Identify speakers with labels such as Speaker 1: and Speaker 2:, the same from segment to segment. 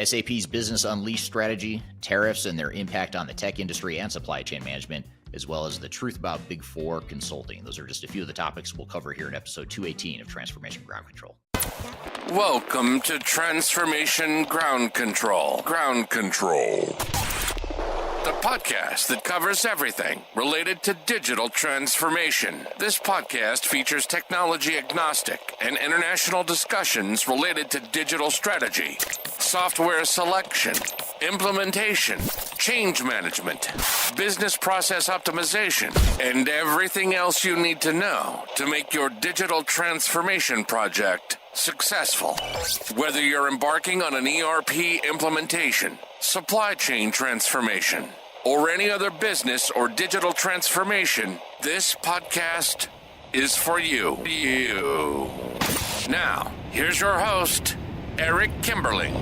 Speaker 1: SAP's Business Unleashed strategy, tariffs and their impact on the tech industry and supply chain management, as well as the truth about Big Four consulting. Those are just a few of the topics we'll cover here in episode 218 of Transformation Ground Control.
Speaker 2: Welcome to Transformation Ground Control. Ground Control. The podcast that covers everything related to digital transformation. This podcast features technology agnostic and international discussions related to digital strategy, software selection, implementation, change management, business process optimization, and everything else you need to know to make your digital transformation project successful. Whether you're embarking on an ERP implementation, supply chain transformation, or any other business or digital transformation, this podcast is for you. Now, here's your host, Eric Kimberling.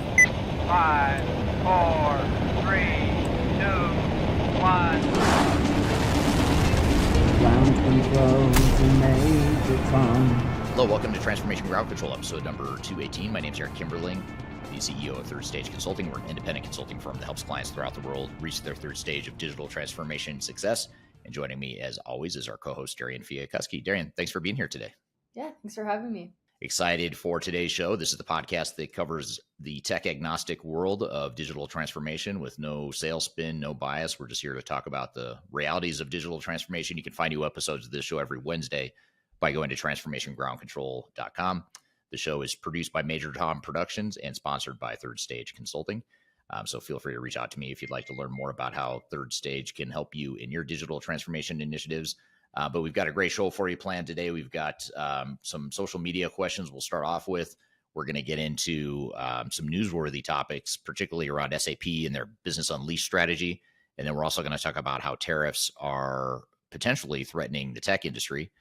Speaker 3: 5, 4, 3, 2, 1.
Speaker 4: Ground control to Major Tom.
Speaker 1: Hello, welcome to Transformation Ground Control, episode number 218. My name is Eric Kimberling, the CEO of Third Stage Consulting. We're an independent consulting firm that helps clients throughout the world reach their third stage of digital transformation success. And joining me, as always, is our co-host, Darian Chwialkowski. Darian, thanks for being here today.
Speaker 5: Yeah, thanks for having me.
Speaker 1: Excited for today's show. This is the podcast that covers the tech agnostic world of digital transformation with no sales spin, no bias. We're just here to talk about the realities of digital transformation. You can find new episodes of this show every Wednesday by going to transformationgroundcontrol.com. The show is produced by Major Tom Productions and sponsored by Third Stage Consulting. So feel free to reach out to me if you'd like to learn more about how Third Stage can help you in your digital transformation initiatives. But we've got a great show for you planned today. We've got some social media questions we'll start off with. We're going to get into some newsworthy topics, particularly around SAP and their Business Unleashed strategy. And then we're also going to talk about how tariffs are potentially threatening the tech industry.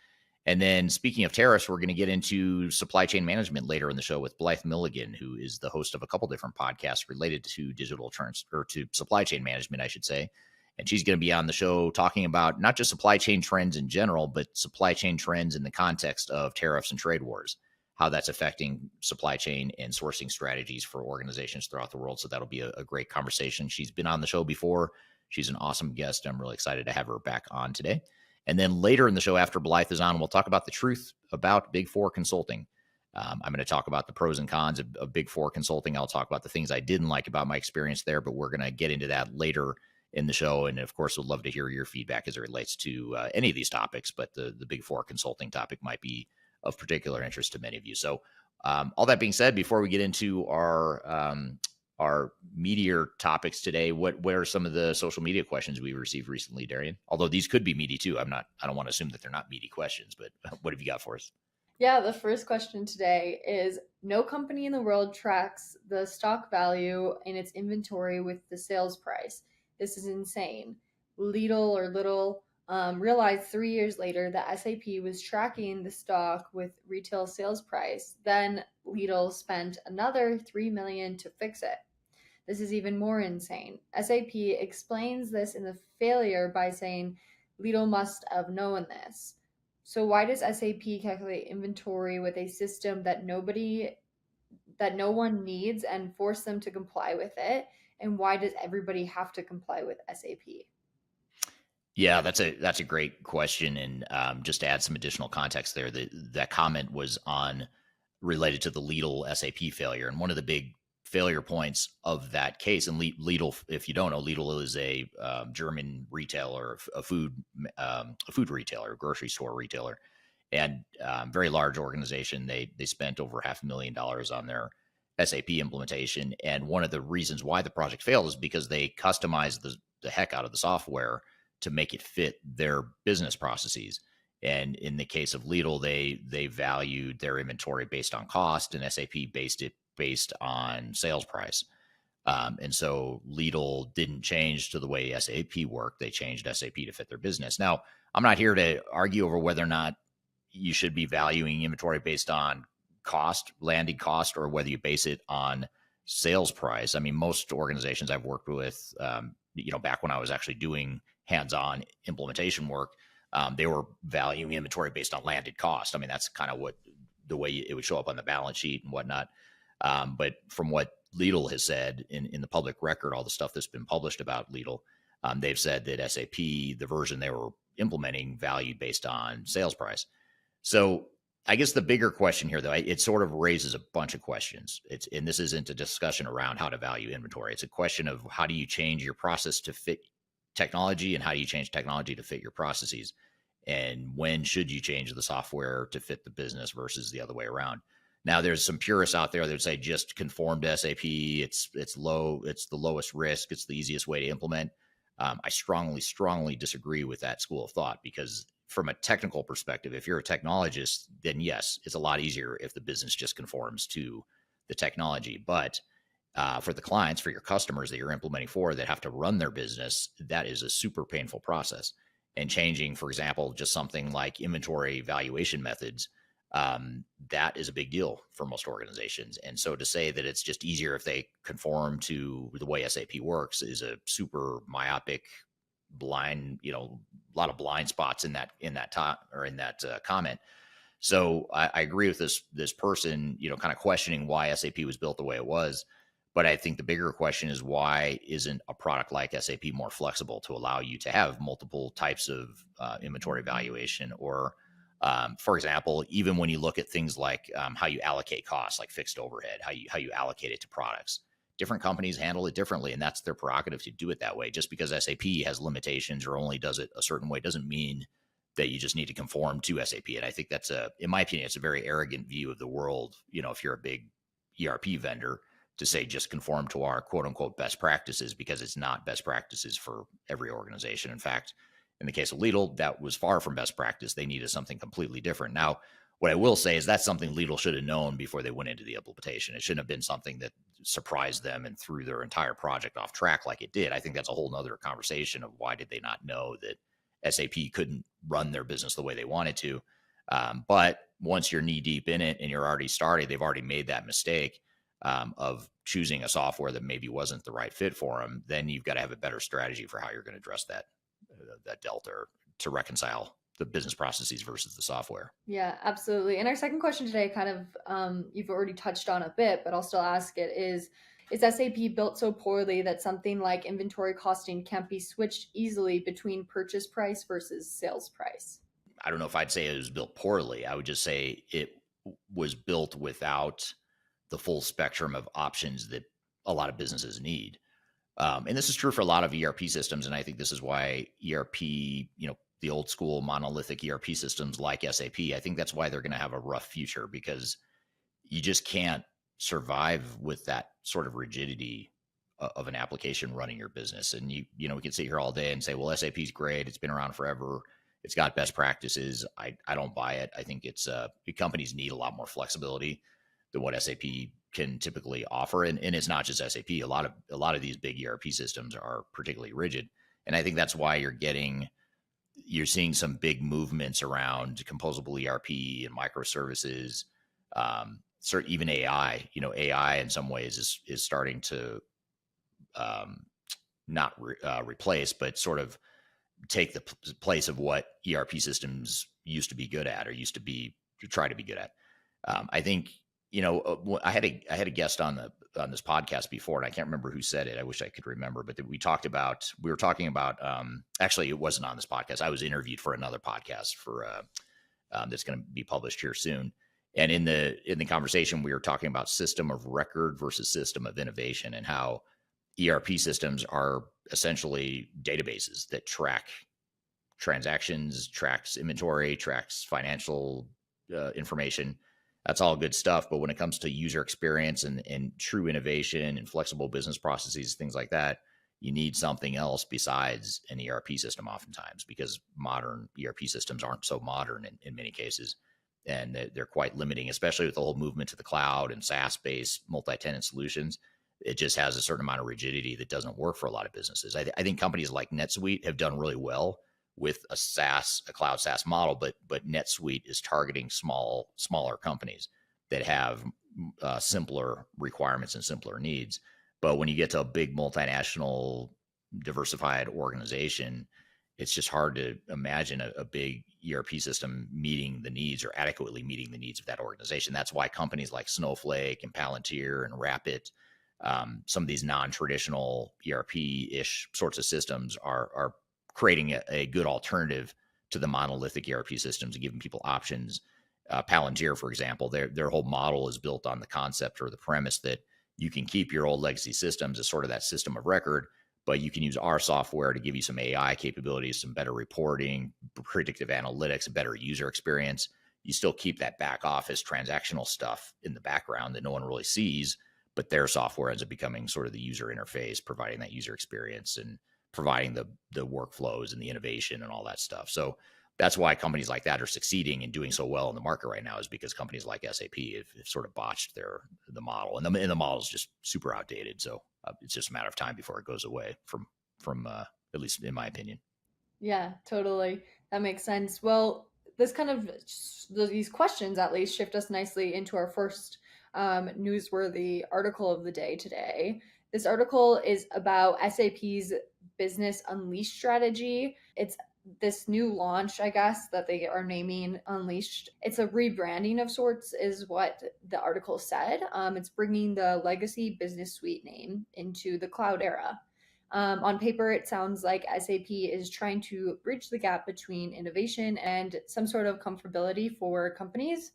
Speaker 1: And then speaking of tariffs, we're going to get into supply chain management later in the show with Blythe Milligan, who is the host of a couple different podcasts related to to supply chain management, I should say. And she's going to be on the show talking about not just supply chain trends in general, but supply chain trends in the context of tariffs and trade wars, how that's affecting supply chain and sourcing strategies for organizations throughout the world. So that'll be a great conversation. She's been on the show before. She's an awesome guest. I'm really excited to have her back on today. And then later in the show, after Blythe is on, we'll talk about the truth about Big Four consulting. I'm going to talk about the pros and cons of Big Four consulting. I'll talk about the things I didn't like about my experience there, but we're going to get into that later in the show. And of course, we'd love to hear your feedback as it relates to any of these topics, but the Big Four consulting topic might be of particular interest to many of you. So all that being said, before we get into our meatier topics today, what are some of the social media questions we received recently, Darian? Although these could be meaty too. I don't want to assume that they're not meaty questions, but what have you got for us?
Speaker 5: Yeah, the first question today is, no company in the world tracks the stock value in its inventory with the sales price. This is insane. Lidl realized 3 years later that SAP was tracking the stock with retail sales price. Then Lidl spent another $3 million to fix it. This is even more insane. SAP explains this in the failure by saying Lidl must have known this. So why does SAP calculate inventory with a system that no one needs and force them to comply with it? And why does everybody have to comply with SAP?
Speaker 1: Yeah, that's a great question. And just to add some additional context there, that comment was related to the Lidl SAP failure. And one of the big failure points of that case, and Lidl, if you don't know, Lidl is a German retailer, a food retailer, a grocery store retailer, and very large organization. They spent over $500,000 on their SAP implementation. And one of the reasons why the project failed is because they customized the heck out of the software to make it fit their business processes. And in the case of Lidl, they valued their inventory based on cost, and SAP based on sales price. And so Lidl didn't change to the way SAP worked. They changed SAP to fit their business. Now, I'm not here to argue over whether or not you should be valuing inventory based on landed cost, or whether you base it on sales price. I mean, most organizations I've worked with, back when I was actually doing hands-on implementation work, they were valuing inventory based on landed cost. I mean, that's kind of the way it would show up on the balance sheet and whatnot. But from what Lidl has said in the public record, all the stuff that's been published about Lidl, they've said that SAP, the version they were implementing, valued based on sales price. So I guess the bigger question here, though, it sort of raises a bunch of questions. And this isn't a discussion around how to value inventory. It's a question of how do you change your process to fit technology, and how do you change technology to fit your processes? And when should you change the software to fit the business versus the other way around? Now, there's some purists out there that say just conform to SAP. It's low. It's the lowest risk. It's the easiest way to implement. I strongly disagree with that school of thought, because from a technical perspective, if you're a technologist, then yes, it's a lot easier if the business just conforms to the technology. But for the clients, for your customers that you're implementing for, that have to run their business, that is a super painful process. And changing, for example, just something like inventory valuation methods, that is a big deal for most organizations. And so to say that it's just easier if they conform to the way SAP works is a super myopic, blind, a lot of blind spots in that comment. So I agree with this person, kind of questioning why SAP was built the way it was. But I think the bigger question is, why isn't a product like SAP more flexible to allow you to have multiple types of inventory valuation? Or, for example, even when you look at things like how you allocate costs, like fixed overhead, how you allocate it to products, different companies handle it differently, and that's their prerogative to do it that way. Just because SAP has limitations or only does it a certain way doesn't mean that you just need to conform to SAP. And I think that's in my opinion, it's a very arrogant view of the world. If you're a big ERP vendor, to say just conform to our quote unquote best practices, because it's not best practices for every organization. In fact, in the case of Lidl, that was far from best practice. They needed something completely different. Now, what I will say is that's something Lidl should have known before they went into the implementation. It shouldn't have been something that surprised them and threw their entire project off track like it did. I think that's a whole nother conversation of why did they not know that SAP couldn't run their business the way they wanted to. But once you're knee deep in it and you're already started, they've already made that mistake of choosing a software that maybe wasn't the right fit for them. Then you've got to have a better strategy for how you're going to address that delta, to reconcile the business processes versus the software.
Speaker 5: Yeah, absolutely. And our second question today, kind of, you've already touched on a bit, but I'll still ask it, is SAP built so poorly that something like inventory costing can't be switched easily between purchase price versus sales price?
Speaker 1: I don't know if I'd say it was built poorly. I would just say it was built without the full spectrum of options that a lot of businesses need. And this is true for a lot of ERP systems. And I think this is why ERP, the old school monolithic ERP systems like SAP, I think that's why they're going to have a rough future, because you just can't survive with that sort of rigidity of an application running your business. And we can sit here all day and say, well, SAP is great. It's been around forever. It's got best practices. I don't buy it. I think companies need a lot more flexibility than what SAP can typically offer. And it's not just SAP. A lot of these big ERP systems are particularly rigid. And I think that's why you're seeing some big movements around composable ERP and microservices, even AI. AI in some ways is starting to not replace, but sort of take the place of what ERP systems used to be good at, or used to try to be good at. I think, I had a guest on this podcast before, and I can't remember who said it. I wish I could remember, but we were talking about, actually it wasn't on this podcast. I was interviewed for another podcast that's going to be published here soon. And in the conversation, we were talking about system of record versus system of innovation, and how ERP systems are essentially databases that track transactions, tracks inventory, tracks financial information. That's all good stuff. But when it comes to user experience and true innovation and flexible business processes, things like that, you need something else besides an ERP system oftentimes, because modern ERP systems aren't so modern in many cases. And they're quite limiting, especially with the whole movement to the cloud and SaaS-based multi-tenant solutions. It just has a certain amount of rigidity that doesn't work for a lot of businesses. I think companies like NetSuite have done really well with a cloud SaaS model, but NetSuite is targeting smaller companies that have simpler requirements and simpler needs. But when you get to a big multinational diversified organization, it's just hard to imagine a big ERP system meeting the needs, or adequately meeting the needs of that organization. That's why companies like Snowflake and Palantir and Rapid some of these non-traditional ERP-ish sorts of systems are creating a good alternative to the monolithic ERP systems and giving people options. Palantir, for example, their whole model is built on the concept or the premise that you can keep your old legacy systems as sort of that system of record, but you can use our software to give you some AI capabilities, some better reporting, predictive analytics, a better user experience. You still keep that back office transactional stuff in the background that no one really sees, but their software ends up becoming sort of the user interface, providing that user experience and providing the workflows and the innovation and all that stuff. So that's why companies like that are succeeding and doing so well in the market right now, is because companies like SAP have sort of botched the model, and the model is just super outdated. So it's just a matter of time before it goes away from at least in my opinion.
Speaker 5: Yeah, totally. That makes sense. Well, this kind of these questions at least shift us nicely into our first newsworthy article of the day today. This article is about SAP's Business Unleashed strategy. It's this new launch, I guess, that they are naming Unleashed. It's a rebranding of sorts, is what the article said. It's bringing the legacy business suite name into the cloud era. On paper, it sounds like SAP is trying to bridge the gap between innovation and some sort of comfortability for companies.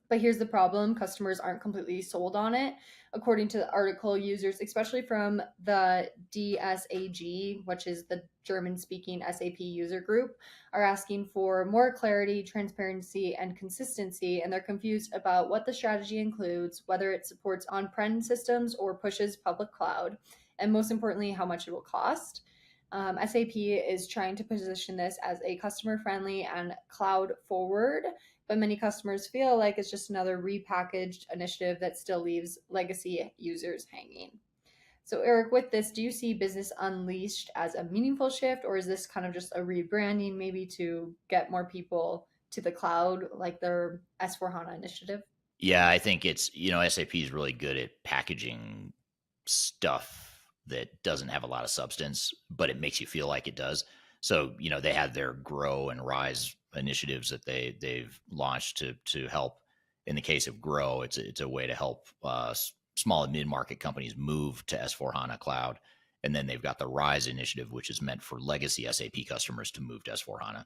Speaker 5: But here's the problem: customers aren't completely sold on it. According to the article, users, especially from the DSAG, which is the German-speaking SAP user group, are asking for more clarity, transparency, and consistency, and they're confused about what the strategy includes, whether it supports on-prem systems or pushes public cloud, and most importantly, how much it will cost. SAP is trying to position this as a customer-friendly and cloud-forward, but many customers feel like it's just another repackaged initiative that still leaves legacy users hanging. So, Eric, with this, do you see Business Unleashed as a meaningful shift, or is this kind of just a rebranding maybe to get more people to the cloud, like their S4HANA initiative?
Speaker 1: Yeah, I think it's, SAP is really good at packaging stuff that doesn't have a lot of substance, but it makes you feel like it does. So, they had their Grow and Rise initiatives that they've launched to help. In the case of Grow, it's a way to help small and mid-market companies move to S4HANA Cloud. And then they've got the Rise initiative, which is meant for legacy SAP customers to move to S4HANA.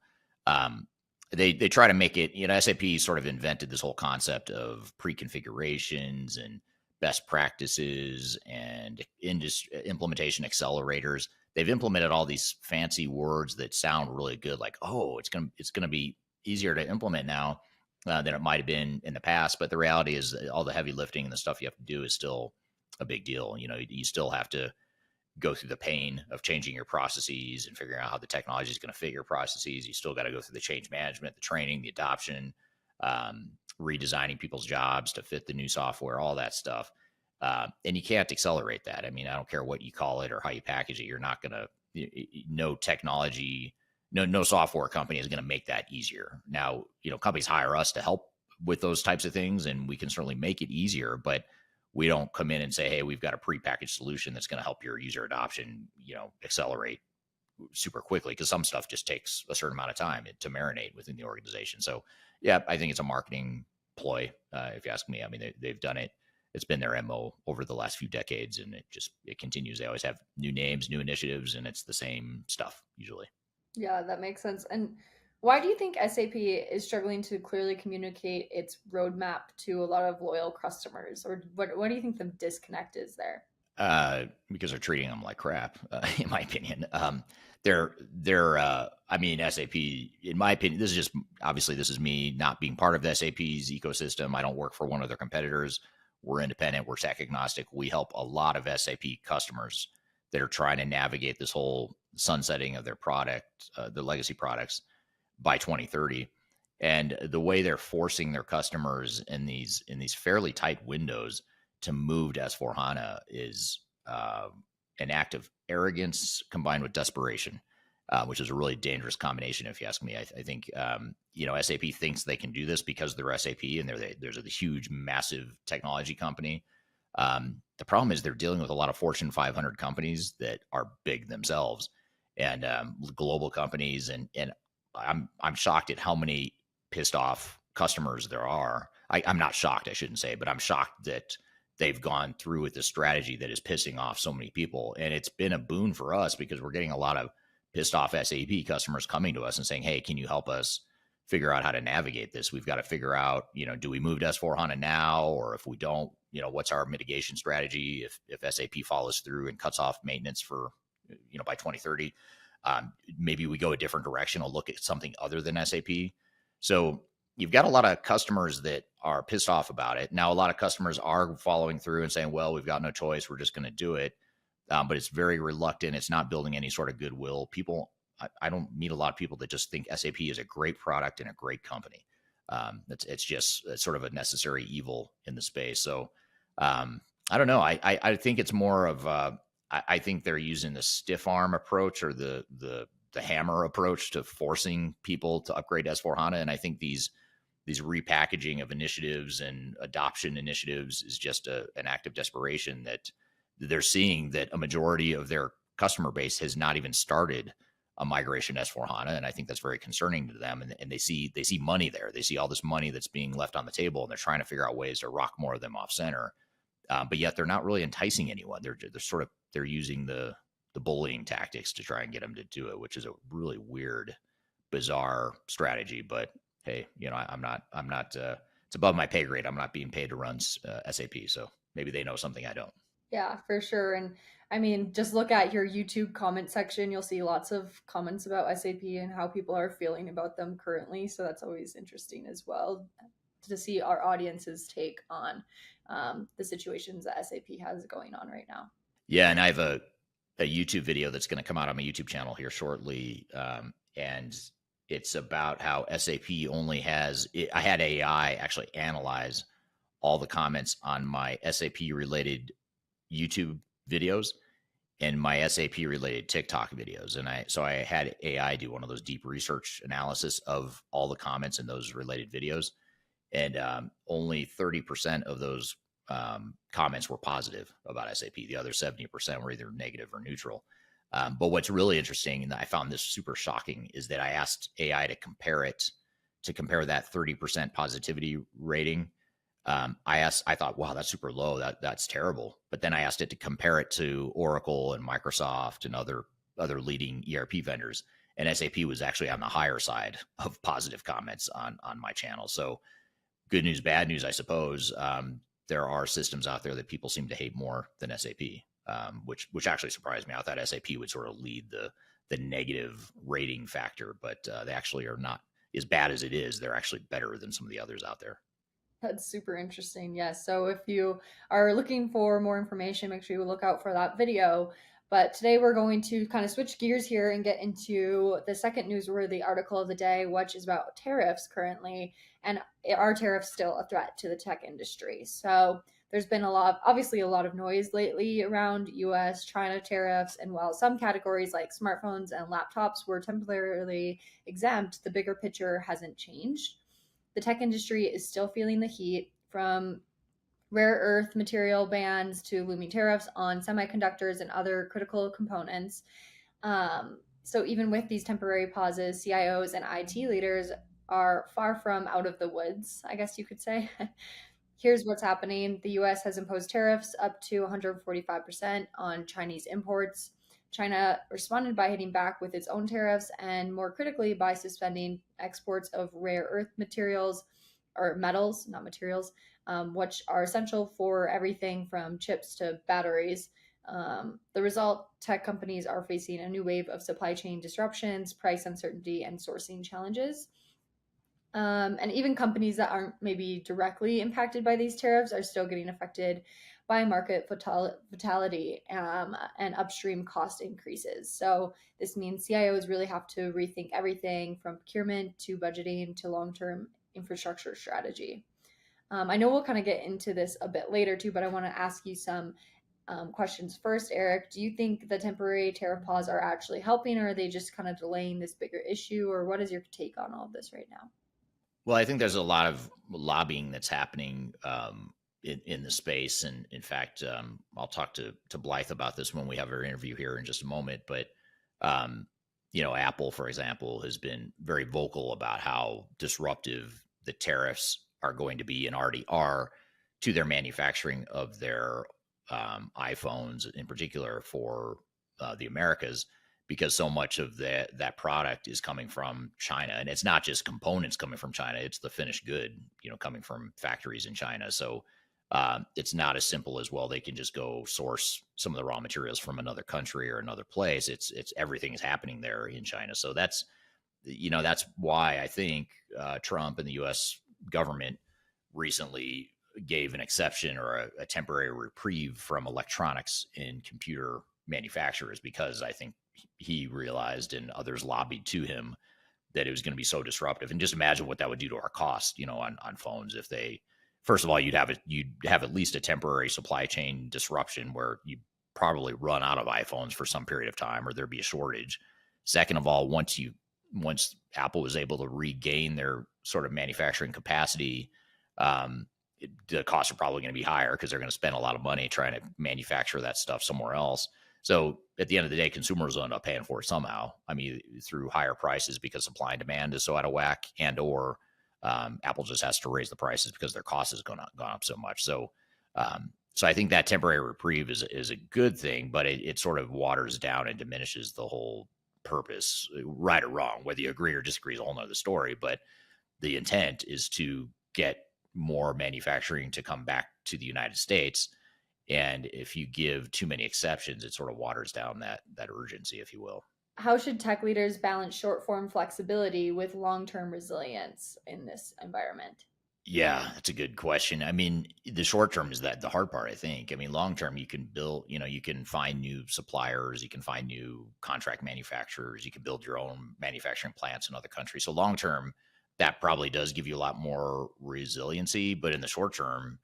Speaker 1: They try to make it, SAP sort of invented this whole concept of pre-configurations and best practices and implementation accelerators. They've implemented all these fancy words that sound really good, like, oh, it's gonna be easier to implement now than it might have been in the past. But the reality is that all the heavy lifting and the stuff you have to do is still a big deal. You still have to go through the pain of changing your processes and figuring out how the technology is going to fit your processes. You still got to go through the change management, the training, the adoption, redesigning people's jobs to fit the new software, all that stuff. And you can't accelerate that. I mean, I don't care what you call it or how you package it. You're not going to, no technology, no software company is going to make that easier. Now, companies hire us to help with those types of things, and we can certainly make it easier, but we don't come in and say, hey, we've got a prepackaged solution that's going to help your user adoption, accelerate super quickly, because some stuff just takes a certain amount of time to marinate within the organization. So yeah, I think it's a marketing ploy, if you ask me. I mean, they've done it. It's been their MO over the last few decades, and it continues. They always have new names, new initiatives, and it's the same stuff usually.
Speaker 5: Yeah, that makes sense. And why do you think SAP is struggling to clearly communicate its roadmap to a lot of loyal customers? Or what do you think the disconnect is there?
Speaker 1: Because they're treating them like crap, in my opinion. I mean, SAP, in my opinion, this is me not being part of the SAP's ecosystem. I don't work for one of their competitors. We're independent. We're tech agnostic. We help a lot of SAP customers that are trying to navigate this whole sunsetting of their product, their legacy products by 2030. And the way they're forcing their customers in these fairly tight windows to move to S4HANA is an act of arrogance combined with desperation, which is a really dangerous combination, if you ask me. I think, SAP thinks they can do this because they're SAP and there's a huge, massive technology company. The problem is they're dealing with a lot of Fortune 500 companies that are big themselves and global companies. And I'm shocked at how many pissed off customers there are. I'm not shocked, I shouldn't say, but I'm shocked that they've gone through with this strategy that is pissing off so many people. And it's been a boon for us because we're getting a lot of pissed off SAP customers coming to us and saying, hey, can you help us figure out how to navigate this? We've got to figure out, do we move to S4HANA now? Or if we don't, what's our mitigation strategy if SAP follows through and cuts off maintenance for, by 2030? Maybe we go a different direction. I'll look at something other than SAP. So you've got a lot of customers that are pissed off about it. Now, a lot of customers are following through and saying, well, we've got no choice. We're just going to do it. But it's very reluctant. It's not building any sort of goodwill. People, I don't meet a lot of people that just think SAP is a great product and a great company. It's sort of a necessary evil in the space. So I don't know. I think it's more of, I think they're using the stiff arm approach or the hammer approach to forcing people to upgrade to S4HANA. And I think these repackaging of initiatives and adoption initiatives is just an act of desperation that they're seeing that a majority of their customer base has not even started a migration to S4HANA. And I think that's very concerning to them. And they see money there. They see all this money that's being left on the table, and they're trying to figure out ways to rock more of them off center. But yet they're not really enticing anyone. They're using the bullying tactics to try and get them to do it, which is a really weird, bizarre strategy. But hey, I'm not, it's above my pay grade. I'm not being paid to run SAP. So maybe they know something I don't.
Speaker 5: Yeah, for sure. And I mean, just look at your YouTube comment section. You'll see lots of comments about SAP and how people are feeling about them currently. So that's always interesting as well to see our audience's take on the situations that SAP has going on right now.
Speaker 1: Yeah, and I have a YouTube video that's going to come out on my YouTube channel here shortly. And it's about how SAP only has, I had AI actually analyze all the comments on my SAP related YouTube videos and my SAP related TikTok videos. And I had AI do one of those deep research analysis of all the comments in those related videos. And only 30% of those comments were positive about SAP. The other 70% were either negative or neutral. But what's really interesting, and I found this super shocking, is that I asked AI to compare that 30% positivity rating. I thought, wow, that's super low. That's terrible. But then I asked it to compare it to Oracle and Microsoft and other leading ERP vendors. And SAP was actually on the higher side of positive comments on my channel. So good news, bad news, I suppose. There are systems out there that people seem to hate more than SAP, which actually surprised me. I thought SAP would sort of lead the negative rating factor, but they actually are not as bad as it is. They're actually better than some of the others out there.
Speaker 5: That's super interesting. Yes. So if you are looking for more information, make sure you look out for that video. But today we're going to kind of switch gears here and get into the second newsworthy article of the day, which is about tariffs currently. And are tariffs still a threat to the tech industry? So there's been obviously a lot of noise lately around US, China tariffs. And while some categories like smartphones and laptops were temporarily exempt, the bigger picture hasn't changed. The tech industry is still feeling the heat, from rare earth material bans to looming tariffs on semiconductors and other critical components. So even with these temporary pauses, CIOs and IT leaders are far from out of the woods, I guess you could say. Here's what's happening. The US has imposed tariffs up to 145% on Chinese imports. China responded by hitting back with its own tariffs, and more critically by suspending exports of rare earth materials, or metals, not materials, which are essential for everything from chips to batteries. The result, tech companies are facing a new wave of supply chain disruptions, price uncertainty, and sourcing challenges. And even companies that aren't maybe directly impacted by these tariffs are still getting affected by market volatility and upstream cost increases. So this means CIOs really have to rethink everything from procurement to budgeting to long-term infrastructure strategy. I know we'll kind of get into this a bit later too, but I want to ask you some questions first. Eric, do you think the temporary tariff pause are actually helping, or are they just kind of delaying this bigger issue, or what is your take on all of this right now?
Speaker 1: Well, I think there's a lot of lobbying that's happening in the space. And in fact, I'll talk to Blythe about this when we have our interview here in just a moment. But, Apple, for example, has been very vocal about how disruptive the tariffs are going to be and already are to their manufacturing of their iPhones in particular for the Americas, because so much of that product is coming from China. And it's not just components coming from China, it's the finished good, coming from factories in China. So it's not as simple as, well, they can just go source some of the raw materials from another country or another place. It's everything is happening there in China. So that's why I think Trump and the U.S. government recently gave an exception or a temporary reprieve from electronics and computer manufacturers, because I think he realized, and others lobbied to him, that it was going to be so disruptive. And just imagine what that would do to our cost, on phones. If they, first of all, you'd have at least a temporary supply chain disruption where you probably run out of iPhones for some period of time, or there'd be a shortage. Second of all, once Apple was able to regain their sort of manufacturing capacity, the costs are probably going to be higher because they're going to spend a lot of money trying to manufacture that stuff somewhere else. So at the end of the day, consumers will end up paying for it somehow. I mean, through higher prices because supply and demand is so out of whack, and/or Apple just has to raise the prices because their cost has gone up so much. So I think that temporary reprieve is a good thing, but it sort of waters down and diminishes the whole purpose, right or wrong. Whether you agree or disagree is a whole nother story, but the intent is to get more manufacturing to come back to the United States. And if you give too many exceptions, it sort of waters down that urgency, if you will.
Speaker 5: How should tech leaders balance short-form flexibility with long-term resilience in this environment?
Speaker 1: Yeah, that's a good question. I mean, the short term is the hard part, I think. I mean, long term, you can build, you can find new suppliers, you can find new contract manufacturers, you can build your own manufacturing plants in other countries. So long term, that probably does give you a lot more resiliency. But in the short term,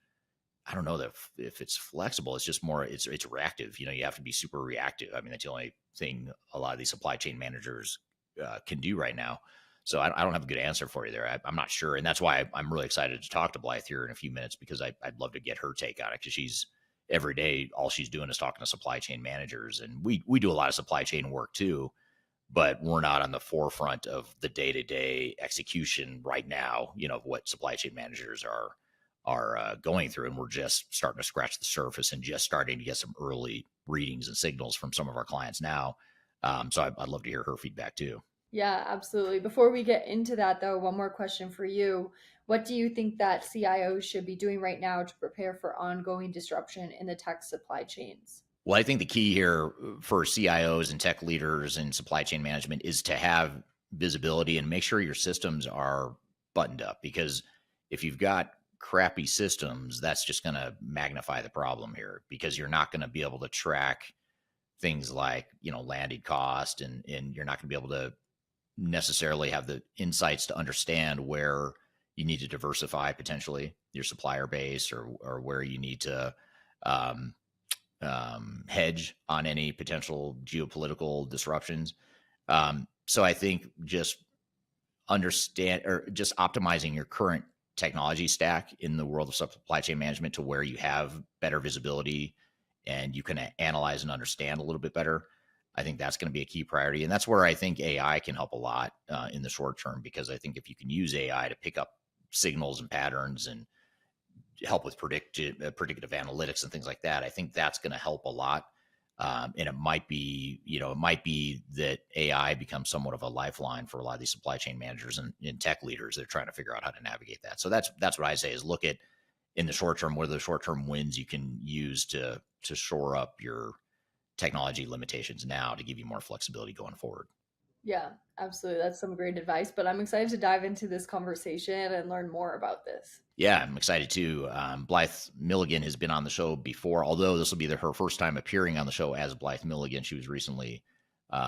Speaker 1: I don't know that if it's flexible, it's just more, it's reactive. You have to be super reactive. I mean, that's the only thing a lot of these supply chain managers can do right now. So I don't have a good answer for you there. I'm not sure. And that's why I'm really excited to talk to Blythe here in a few minutes, because I'd love to get her take on it, because she's every day, all she's doing is talking to supply chain managers. And we do a lot of supply chain work too, but we're not on the forefront of the day-to-day execution right now, of what supply chain managers are going through. And we're just starting to scratch the surface and just starting to get some early readings and signals from some of our clients now. So I'd love to hear her feedback too.
Speaker 5: Yeah, absolutely. Before we get into that, though, one more question for you. What do you think that CIOs should be doing right now to prepare for ongoing disruption in the tech supply chains?
Speaker 1: Well, I think the key here for CIOs and tech leaders and supply chain management is to have visibility and make sure your systems are buttoned up, because if you've got crappy systems, that's just going to magnify the problem here, because you're not going to be able to track things like, landed cost, and you're not going to be able to necessarily have the insights to understand where you need to diversify potentially your supplier base, or where you need to hedge on any potential geopolitical disruptions. So I think just optimizing your current technology stack in the world of supply chain management to where you have better visibility and you can analyze and understand a little bit better. I think that's going to be a key priority. And that's where I think AI can help a lot in the short term, because I think if you can use AI to pick up signals and patterns and help with predictive analytics and things like that, I think that's going to help a lot. And it might be that AI becomes somewhat of a lifeline for a lot of these supply chain managers and tech leaders that are trying to figure out how to navigate that. So that's what I say is look at, in the short term, what are the short term wins you can use to shore up your technology limitations now to give you more flexibility going forward.
Speaker 5: Yeah, absolutely. That's some great advice, but I'm excited to dive into this conversation and learn more about this.
Speaker 1: Yeah, I'm excited too. Blythe Milligan has been on the show before, although this will be her first time appearing on the show as Blythe Milligan. She was recently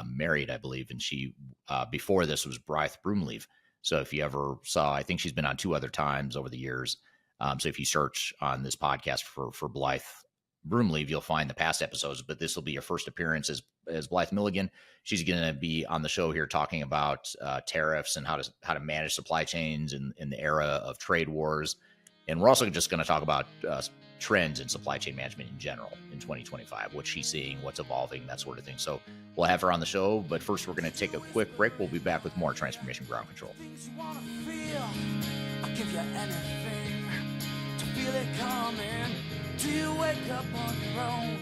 Speaker 1: married, I believe, and she before this was Blythe Broomleaf. So if you ever saw, I think she's been on 2 other times over the years. So if you search on this podcast for Blythe Broomleaf, you'll find the past episodes, but this will be her first appearance as Blythe Milligan. She's going to be on the show here talking about tariffs and how to manage supply chains in the era of trade wars. And we're also just going to talk about trends in supply chain management in general in 2025, what she's seeing, what's evolving, that sort of thing. So we'll have her on the show, but first we're going to take a quick break. We'll be back with more Transformation Ground Control.
Speaker 6: I'll give you anything to feel it coming? Do you wake up on your own?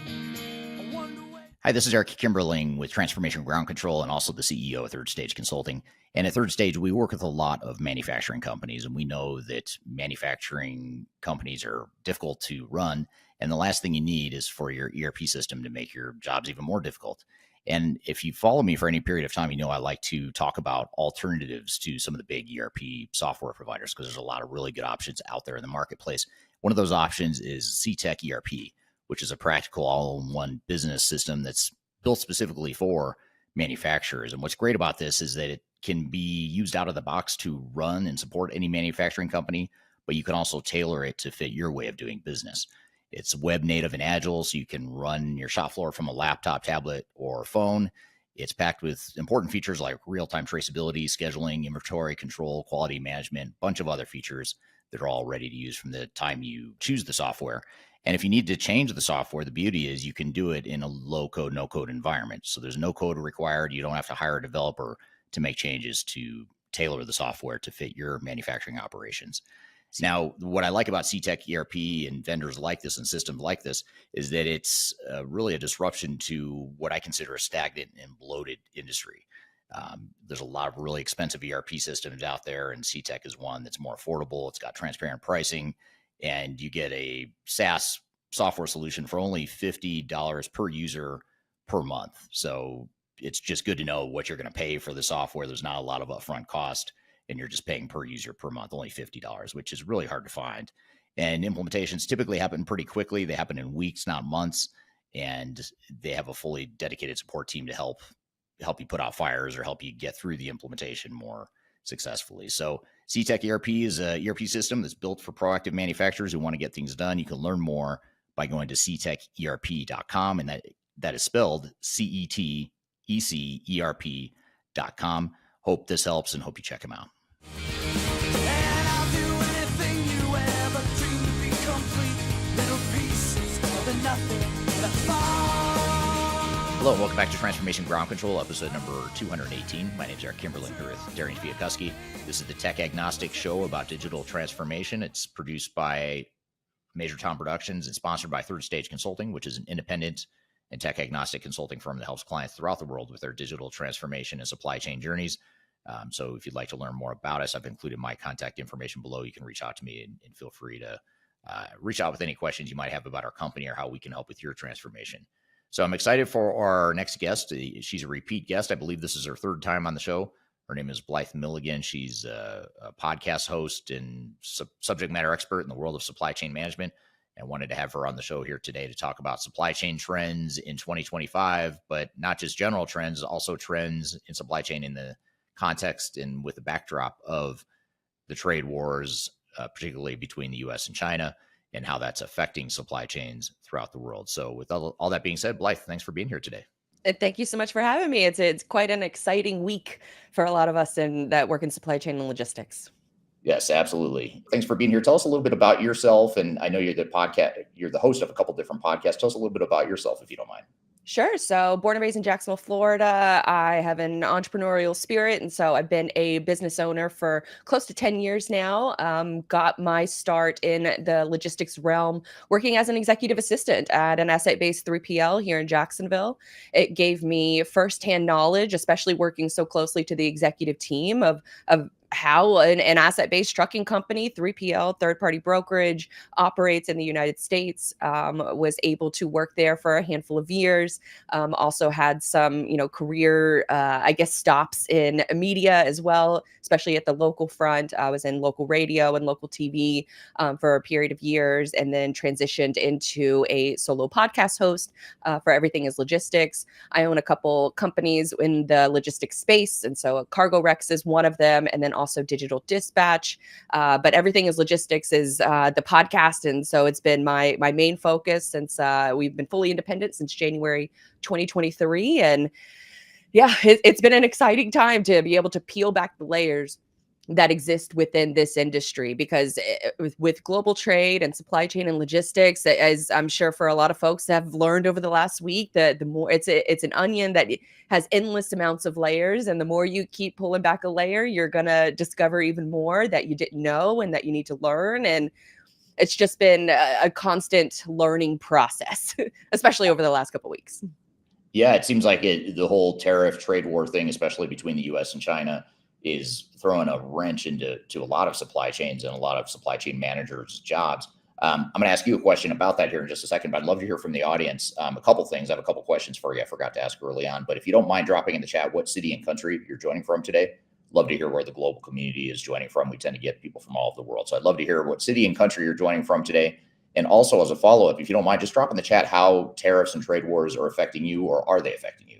Speaker 6: I wonder where...
Speaker 1: Hi, this is Eric Kimberling with Transformation Ground Control and also the CEO of Third Stage Consulting. And at Third Stage, we work with a lot of manufacturing companies, and we know that manufacturing companies are difficult to run. And the last thing you need is for your ERP system to make your jobs even more difficult. And if you follow me for any period of time, you know I like to talk about alternatives to some of the big ERP software providers because there's a lot of really good options out there in the marketplace. One of those options is CTech ERP, which is a practical all-in-one business system that's built specifically for manufacturers. And what's great about this is that it can be used out of the box to run and support any manufacturing company, but you can also tailor it to fit your way of doing business. It's web native and agile, so you can run your shop floor from a laptop, tablet, or phone. It's packed with important features like real-time traceability, scheduling, inventory control, quality management, a bunch of other features that are all ready to use from the time you choose the software. And if you need to change the software, the beauty is you can do it in a low-code, no-code environment. So there's no code required. You don't have to hire a developer to make changes to tailor the software to fit your manufacturing operations. Now, what I like about CTech ERP and vendors like this and systems like this is that it's really a disruption to what I consider a stagnant and bloated industry. There's a lot of really expensive ERP systems out there, and CTech is one that's more affordable. It's got transparent pricing, and you get a SaaS software solution for only $50 per user per month. So it's just good to know what you're going to pay for the software. There's not a lot of upfront cost, and you're just paying per user per month, only $50, which is really hard to find. And implementations typically happen pretty quickly. They happen in weeks, not months. And they have a fully dedicated support team to help you put out fires or help you get through the implementation more successfully. So CTech ERP is an ERP system that's built for proactive manufacturers who want to get things done. You can learn more by going to ctecherp.com, and that is spelled CETECERP.com. Hope this helps and hope you check them out.
Speaker 6: And I'll do anything you ever dreamed to be complete. Little pieces of nothing that fall.
Speaker 1: Hello, and welcome back to Transformation Ground Control, episode number 218. My name is Eric Kimberling here with Darian Chwialkowski. This is the tech agnostic show about digital transformation. It's produced by Major Tom Productions and sponsored by Third Stage Consulting, which is an independent and tech agnostic consulting firm that helps clients throughout the world with their digital transformation and supply chain journeys. So if you'd like to learn more about us, I've included my contact information below. You can reach out to me and feel free to reach out with any questions you might have about our company or how we can help with your transformation. So I'm excited for our next guest. She's a repeat guest. I believe this is her third time on the show. Her name is Blythe Milligan. She's a podcast host and subject matter expert in the world of supply chain management. And wanted to have her on the show here today to talk about supply chain trends in 2025, but not just general trends, also trends in supply chain in the context and with the backdrop of the trade wars, particularly between the U.S. and China, and how that's affecting supply chains throughout the world. So with all that being said, Blythe, thanks for being here today.
Speaker 7: Thank you so much for having me. It's quite an exciting week for a lot of us that work in supply chain and logistics.
Speaker 1: Yes, absolutely. Thanks for being here. Tell us a little bit about yourself. And I know you're the host of a couple different podcasts. Tell us a little bit about yourself, if you don't mind.
Speaker 7: Sure. So born and raised in Jacksonville, Florida. I have an entrepreneurial spirit. And so I've been a business owner for close to 10 years now. Got my start in the logistics realm working as an executive assistant at an asset-based 3PL here in Jacksonville. It gave me firsthand knowledge, especially working so closely to the executive team of how an asset-based trucking company, 3PL, third-party brokerage, operates in the United States. Was able to work there for a handful of years. Also had some, career, stops in media as well, especially at the local front. I was in local radio and local TV for a period of years, and then transitioned into a solo podcast host for Everything is Logistics. I own a couple companies in the logistics space, and so Cargo Rex is one of them, and then also Digital Dispatch. But Everything is Logistics is the podcast. And so it's been my main focus since we've been fully independent since January 2023. And yeah, it's been an exciting time to be able to peel back the layers that exist within this industry, because with global trade and supply chain and logistics, as I'm sure for a lot of folks have learned over the last week, that the more it's an onion that has endless amounts of layers, and the more you keep pulling back a layer, you're gonna discover even more that you didn't know and that you need to learn. And it's just been a constant learning process, especially over the last couple of weeks.
Speaker 1: Yeah, it seems like the whole tariff trade war thing, especially between the U.S. and China, is throwing a wrench into a lot of supply chains and a lot of supply chain managers' jobs. I'm going to ask you a question about that here in just a second, but I'd love to hear from the audience. A couple things. I have a couple questions for you. I forgot to ask early on, but if you don't mind dropping in the chat what city and country you're joining from today, love to hear where the global community is joining from. We tend to get people from all over the world, so I'd love to hear what city and country you're joining from today. And also, as a follow-up, if you don't mind, just drop in the chat how tariffs and trade wars are affecting you, or are they affecting you?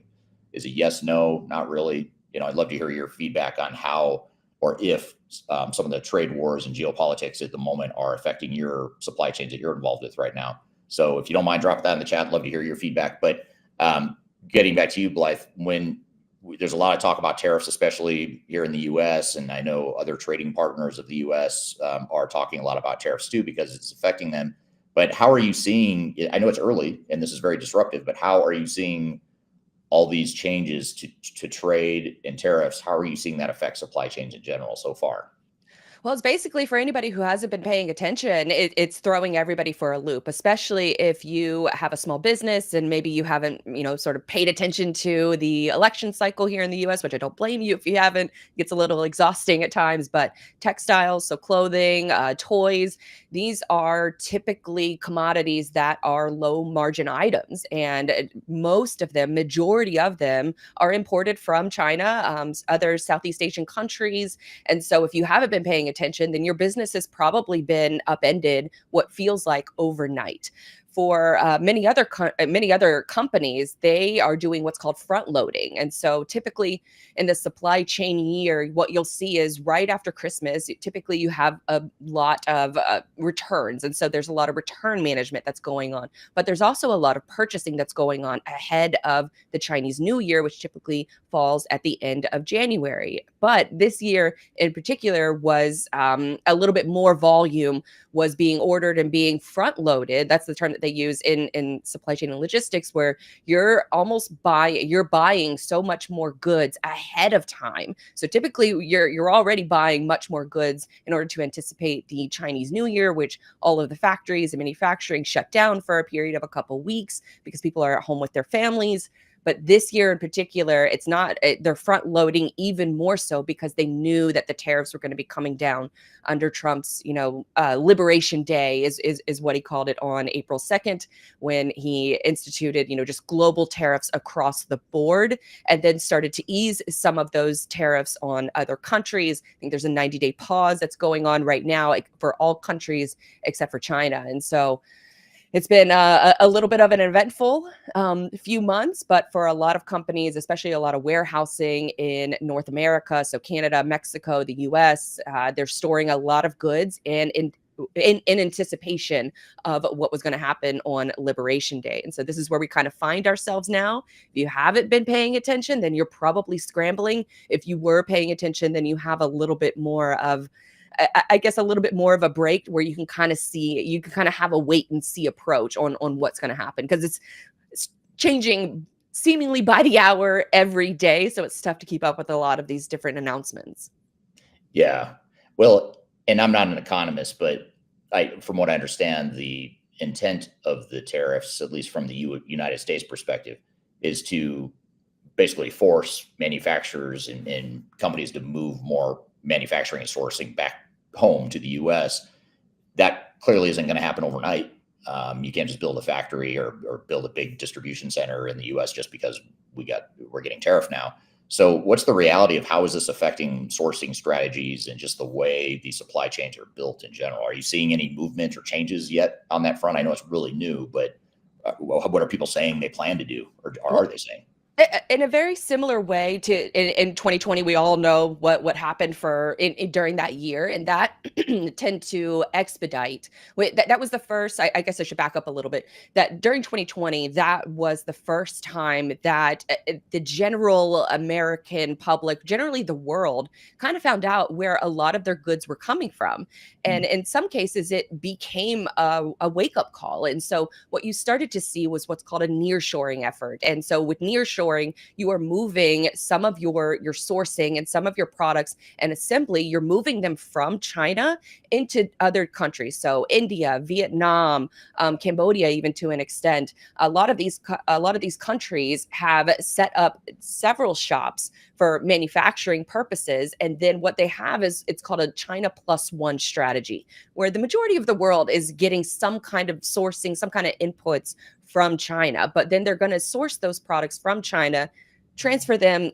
Speaker 1: Is it yes, no, not really? I'd love to hear your feedback on how or if some of the trade wars and geopolitics at the moment are affecting your supply chains that you're involved with right now. So if you don't mind, drop that in the chat. Love to hear your feedback. But getting back to you, Blythe, when there's a lot of talk about tariffs, especially here in the U.S., and I know other trading partners of the U.S. Are talking a lot about tariffs too, because it's affecting them. But how are you seeing, I know it's early and this is very disruptive, but how are you seeing all these changes to trade and tariffs? How are you seeing that affect supply chains in general so far?
Speaker 7: Well, it's basically for anybody who hasn't been paying attention, it's throwing everybody for a loop, especially if you have a small business and maybe you haven't, sort of paid attention to the election cycle here in the US, which I don't blame you if you haven't. It gets a little exhausting at times, but textiles, so clothing, toys, these are typically commodities that are low margin items. And most of them, majority of them, are imported from China, other Southeast Asian countries. And so if you haven't been paying attention, then your business has probably been upended what feels like overnight. For many other companies, they are doing what's called front loading. And so typically in the supply chain year, what you'll see is right after Christmas, typically you have a lot of returns. And so there's a lot of return management that's going on. But there's also a lot of purchasing that's going on ahead of the Chinese New Year, which typically falls at the end of January. But this year in particular was a little bit more volume was being ordered and being front loaded. That's the term that they use in supply chain and logistics, where you're buying so much more goods ahead of time. So typically you're already buying much more goods in order to anticipate the Chinese New Year, which all of the factories and manufacturing shut down for a period of a couple weeks because people are at home with their families. But this year in particular, it's not, they're front loading even more so because they knew that the tariffs were going to be coming down under Trump's, Liberation Day is what he called it on April 2nd, when he instituted, just global tariffs across the board, and then started to ease some of those tariffs on other countries. I think there's a 90-day pause that's going on right now for all countries except for China. And so it's been a little bit of an eventful few months, but for a lot of companies, especially a lot of warehousing in North America, so Canada, Mexico, the US, they're storing a lot of goods and in anticipation of what was going to happen on Liberation Day. And so this is where we kind of find ourselves now. If you haven't been paying attention, then you're probably scrambling. If you were paying attention, then you have a little bit more of a little bit more of a break where you can kind of have a wait and see approach on what's going to happen, because it's changing seemingly by the hour every day. So it's tough to keep up with a lot of these different announcements.
Speaker 1: Yeah. Well, and I'm not an economist, but from what I understand, the intent of the tariffs, at least from the United States perspective, is to basically force manufacturers and companies to move more manufacturing and sourcing back home to the U.S. That clearly isn't going to happen overnight. You can't just build a factory or build a big distribution center in the U.S. just because we're getting tariff now. So what's the reality of how is this affecting sourcing strategies and just the way the supply chains are built in general? Are you seeing any movement or changes yet on that front? I know it's really new, but what are people saying they plan to do, or are they saying?
Speaker 7: In a very similar way to in 2020, we all know what happened during that year, and that tend to expedite. That was the first. I guess I should back up a little bit. That during 2020, that was the first time that the general American public, generally the world, kind of found out where a lot of their goods were coming from, and in some cases, it became a wake up call. And so what you started to see was what's called a nearshoring effort. And so with nearshoring, nearshoring, you are moving some of your sourcing and some of your products and assembly, you're moving them from China into other countries. So India, Vietnam, Cambodia, even to an extent. A lot of these countries have set up several shops for manufacturing purposes. And then what they have is, it's called a China plus one strategy, where the majority of the world is getting some kind of sourcing, some kind of inputs from China, but then they're going to source those products from China, transfer them,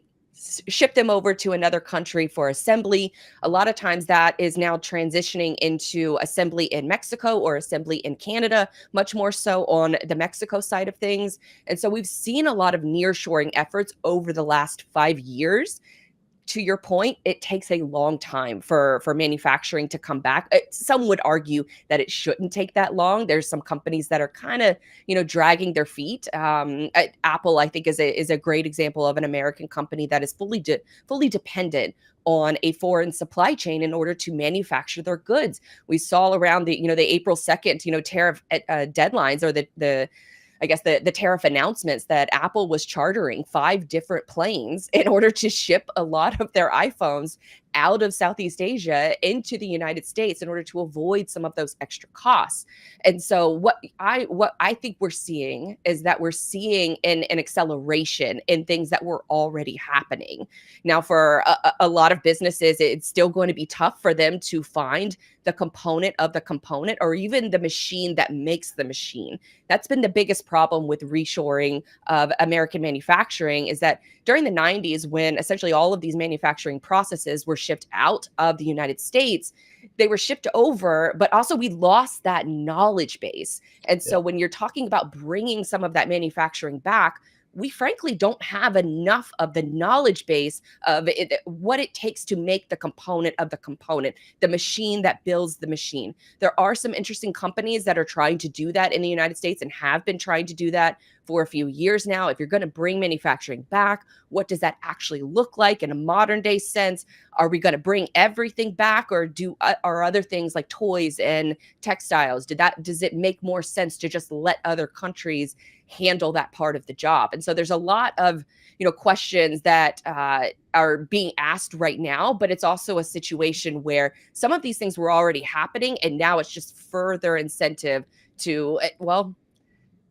Speaker 7: ship them over to another country for assembly. A lot of times that is now transitioning into assembly in Mexico or assembly in Canada, much more so on the Mexico side of things. And so we've seen a lot of nearshoring efforts over the last 5 years. To your point, it takes a long time for manufacturing to come back. Some would argue that it shouldn't take that long. There's some companies that are kind of, dragging their feet. Apple, I think, is a great example of an American company that is fully dependent on a foreign supply chain in order to manufacture their goods. We saw around the April 2nd, tariff deadlines, or the tariff announcements, that Apple was chartering 5 different planes in order to ship a lot of their iPhones out of Southeast Asia into the United States in order to avoid some of those extra costs. And so what I think we're seeing is that we're seeing an acceleration in things that were already happening. Now, for a lot of businesses, it's still going to be tough for them to find the component of the component, or even the machine that makes the machine. That's been the biggest problem with reshoring of American manufacturing, is that during the 90s, when essentially all of these manufacturing processes were shipped out of the United States, they were shipped over, but also we lost that knowledge base. And so when you're talking about bringing some of that manufacturing back, we frankly don't have enough of the knowledge base of what it takes to make the component of the component, the machine that builds the machine. There are some interesting companies that are trying to do that in the United States and have been trying to do that for a few years now. If you're going to bring manufacturing back, what does that actually look like in a modern day sense? Are we going to bring everything back, or are other things like toys and textiles? Does it make more sense to just let other countries handle that part of the job? And so there's a lot of questions that are being asked right now, but it's also a situation where some of these things were already happening, and now it's just further incentive to,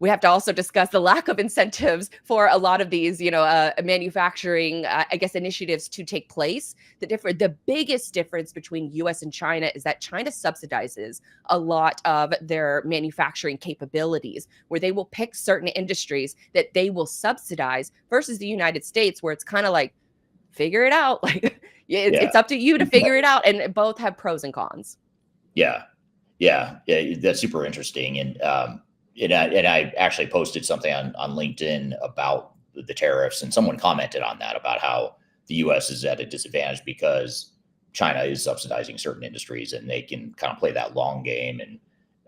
Speaker 7: we have to also discuss the lack of incentives for a lot of these, manufacturing, initiatives to take place. The biggest difference between U.S. and China is that China subsidizes a lot of their manufacturing capabilities, where they will pick certain industries that they will subsidize, versus the United States, where it's kind of like, figure it out. Like it's up to you to figure it out, and both have pros and cons.
Speaker 1: Yeah, that's super interesting, and I actually posted something on LinkedIn about the tariffs, and someone commented on that, about how the U.S. is at a disadvantage because China is subsidizing certain industries, and they can kind of play that long game. And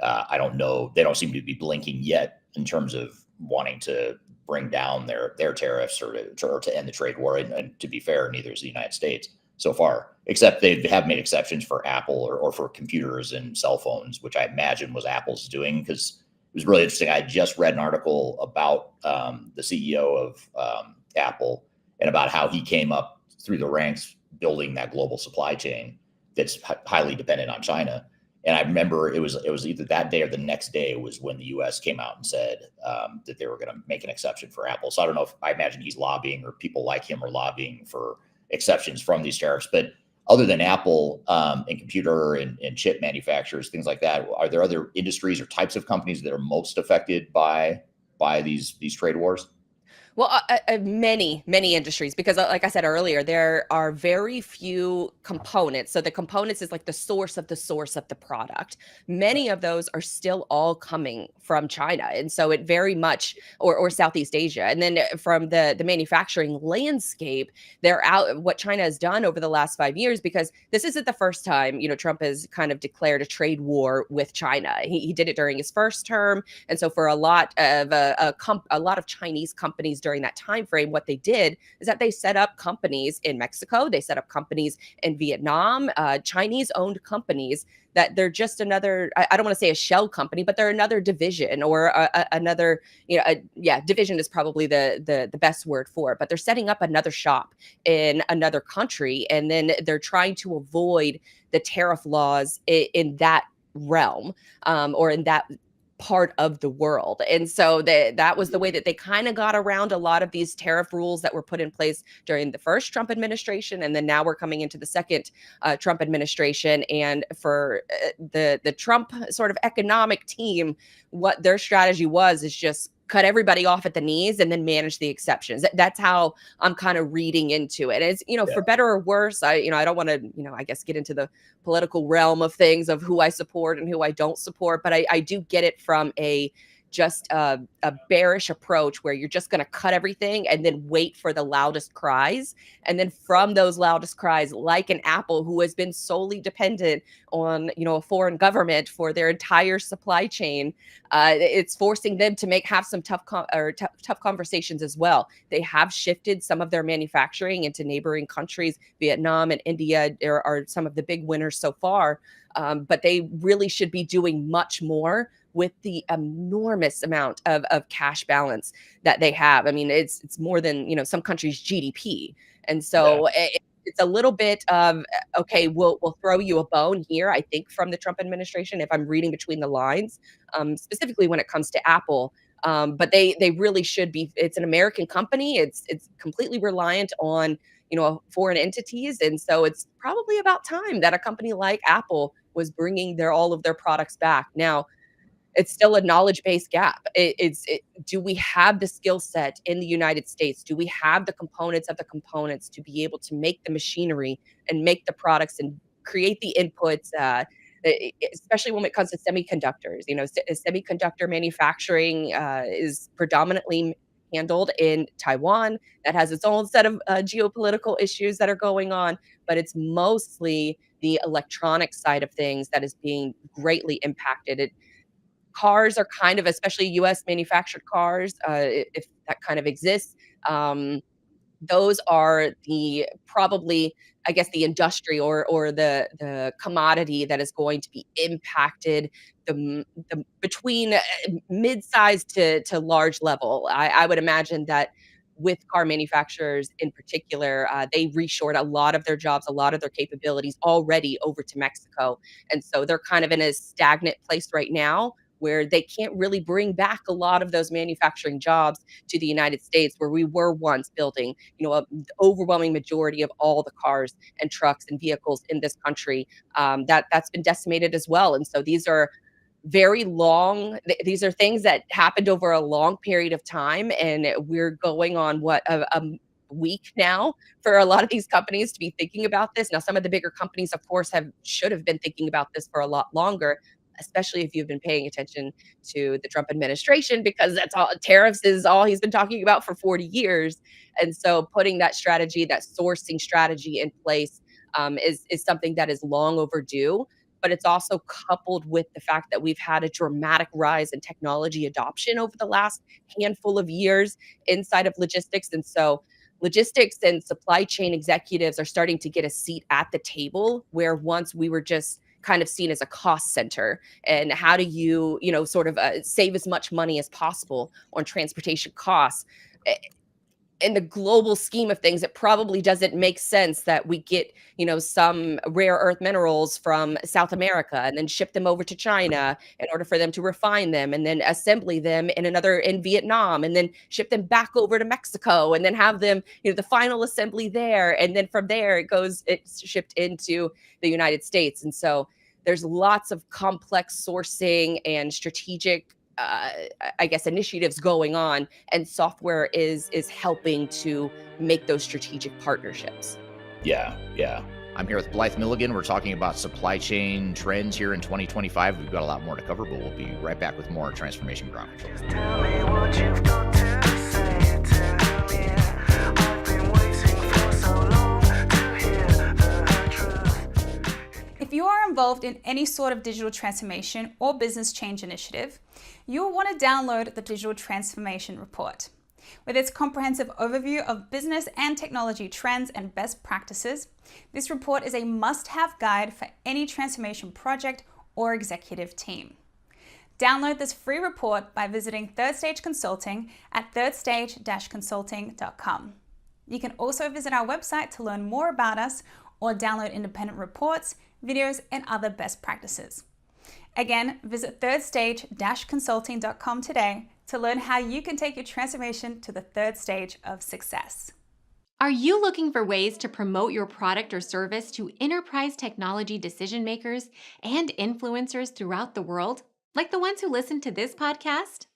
Speaker 1: I don't know, they don't seem to be blinking yet in terms of wanting to bring down their tariffs or to end the trade war. And to be fair, neither is the United States so far, except they have made exceptions for Apple or for computers and cell phones, which I imagine was Apple's doing, because it was really interesting. I just read an article about the CEO of Apple, and about how he came up through the ranks building that global supply chain that's highly dependent on China. And I remember it was either that day or the next day was when the U.S. came out and said that they were going to make an exception for Apple. So I don't know if, I imagine he's lobbying, or people like him are lobbying for exceptions from these tariffs. But other than Apple and computer and chip manufacturers, things like that, are there other industries or types of companies that are most affected by these trade wars?
Speaker 7: Well, many industries, because like I said earlier, there are very few components. So the components is like the source of the product. Many of those are still all coming from China. And so it very much, or Southeast Asia. And then from the manufacturing landscape, what China has done over the last 5 years, because this isn't the first time, Trump has kind of declared a trade war with China. He did it during his first term. And so for a lot of Chinese companies companies during that time frame, what they did is that they set up companies in Mexico, they set up companies in Vietnam, Chinese-owned companies that they're just another, I don't want to say a shell company, but they're another division or another, division is probably the best word for it, but they're setting up another shop in another country, and then they're trying to avoid the tariff laws in that realm, or in that part of the world. And so that was the way that they kind of got around a lot of these tariff rules that were put in place during the first Trump administration. And then now we're coming into the second Trump administration. And for the Trump sort of economic team, what their strategy was is just cut everybody off at the knees and then manage the exceptions. That's how I'm kind of reading into it. It's, for better or worse, I don't want to, I guess get into the political realm of things of who I support and who I don't support, but I do get it from a bearish approach where you're just going to cut everything and then wait for the loudest cries. And then from those loudest cries, like an Apple, who has been solely dependent on, a foreign government for their entire supply chain, it's forcing them to have some tough conversations as well. They have shifted some of their manufacturing into neighboring countries. Vietnam and India are some of the big winners so far, but they really should be doing much more with the enormous amount of cash balance that they have. I mean, it's more than, some countries' GDP. And so it's a little bit of, okay, we'll throw you a bone here, I think, from the Trump administration, if I'm reading between the lines, specifically when it comes to Apple. But they really should be. It's an American company. It's completely reliant on, foreign entities. And so it's probably about time that a company like Apple was bringing all of their products back. Now, it's still a knowledge-based gap. Do we have the skill set in the United States? Do we have the components of the components to be able to make the machinery and make the products and create the inputs, especially when it comes to semiconductors? Semiconductor manufacturing is predominantly handled in Taiwan. That has its own set of geopolitical issues that are going on, but it's mostly the electronic side of things that is being greatly impacted. Cars are kind of, especially U.S. manufactured cars, if that kind of exists. Those are probably, I guess, the industry or the commodity that is going to be impacted the between mid-sized to large level. I would imagine that with car manufacturers in particular, they reshored a lot of their jobs, a lot of their capabilities already over to Mexico. And so they're kind of in a stagnant place right now, where they can't really bring back a lot of those manufacturing jobs to the United States, where we were once building, an overwhelming majority of all the cars and trucks and vehicles in this country. That's been decimated as well. And so these are very long, these are things that happened over a long period of time. And we're going on a week now for a lot of these companies to be thinking about this. Now, some of the bigger companies, of course, should have been thinking about this for a lot longer, especially if you've been paying attention to the Trump administration, because tariffs is all he's been talking about for 40 years. And so putting that strategy, that sourcing strategy in place is something that is long overdue. But it's also coupled with the fact that we've had a dramatic rise in technology adoption over the last handful of years inside of logistics. And so logistics and supply chain executives are starting to get a seat at the table, where once we were just kind of seen as a cost center. And how do you, sort of save as much money as possible on transportation costs? In the global scheme of things, it probably doesn't make sense that we get, some rare earth minerals from South America and then ship them over to China in order for them to refine them, and then assembly them in Vietnam, and then ship them back over to Mexico, and then have them, the final assembly there. And then from there, it's shipped into the United States. And so there's lots of complex sourcing and strategic I guess, initiatives going on, and software is helping to make those strategic partnerships.
Speaker 1: Yeah. I'm here with Blythe Milligan. We're talking about supply chain trends here in 2025. We've got a lot more to cover, but we'll be right back with more Transformation Ground Control.
Speaker 6: Just tell me what you've got to say. Tell me, I've been waiting for so long to hear the truth.
Speaker 8: If you are involved in any sort of digital transformation or business change initiative, you'll want to download the Digital Transformation Report. With its comprehensive overview of business and technology trends and best practices, this report is a must-have guide for any transformation project or executive team. Download this free report by visiting Third Stage Consulting at thirdstage-consulting.com. You can also visit our website to learn more about us or download independent reports, videos, and other best practices. Again, visit thirdstage-consulting.com today to learn how you can take your transformation to the third stage of success.
Speaker 9: Are you looking for ways to promote your product or service to enterprise technology decision makers and influencers throughout the world, like the ones who listen to this podcast?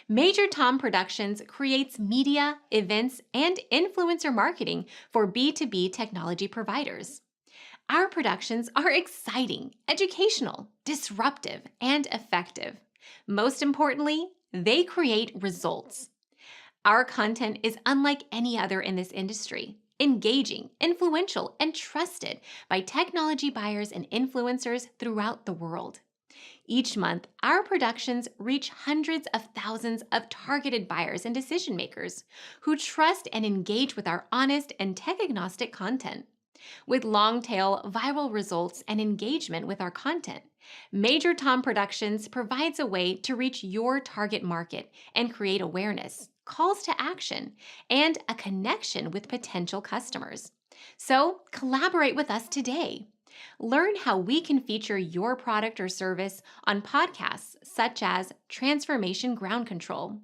Speaker 9: Major Tom Productions creates media, events, and influencer marketing for B2B technology providers. Our productions are exciting, educational, disruptive, and effective. Most importantly, they create results. Our content is unlike any other in this industry, engaging, influential, and trusted by technology buyers and influencers throughout the world. Each month, our productions reach hundreds of thousands of targeted buyers and decision makers who trust and engage with our honest and tech-agnostic content. With long-tail viral results and engagement with our content, Major Tom Productions provides a way to reach your target market and create awareness, calls to action, and a connection with potential customers. So collaborate with us today. Learn how we can feature your product or service on podcasts such as Transformation Ground Control,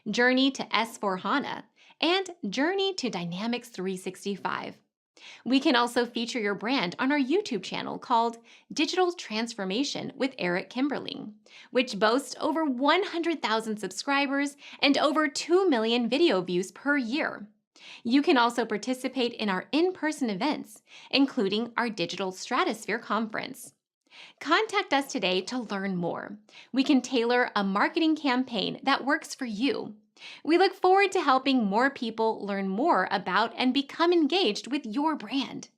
Speaker 9: Journey to S4HANA, and Journey to Dynamics 365. We can also feature your brand on our YouTube channel called Digital Transformation with Eric Kimberling, which boasts over 100,000 subscribers and over 2 million video views per year. You can also participate in our in-person events, including our Digital Stratosphere Conference. Contact us today to learn more. We can tailor a marketing campaign that works for you. We look forward to helping more people learn more about and become engaged with your brand.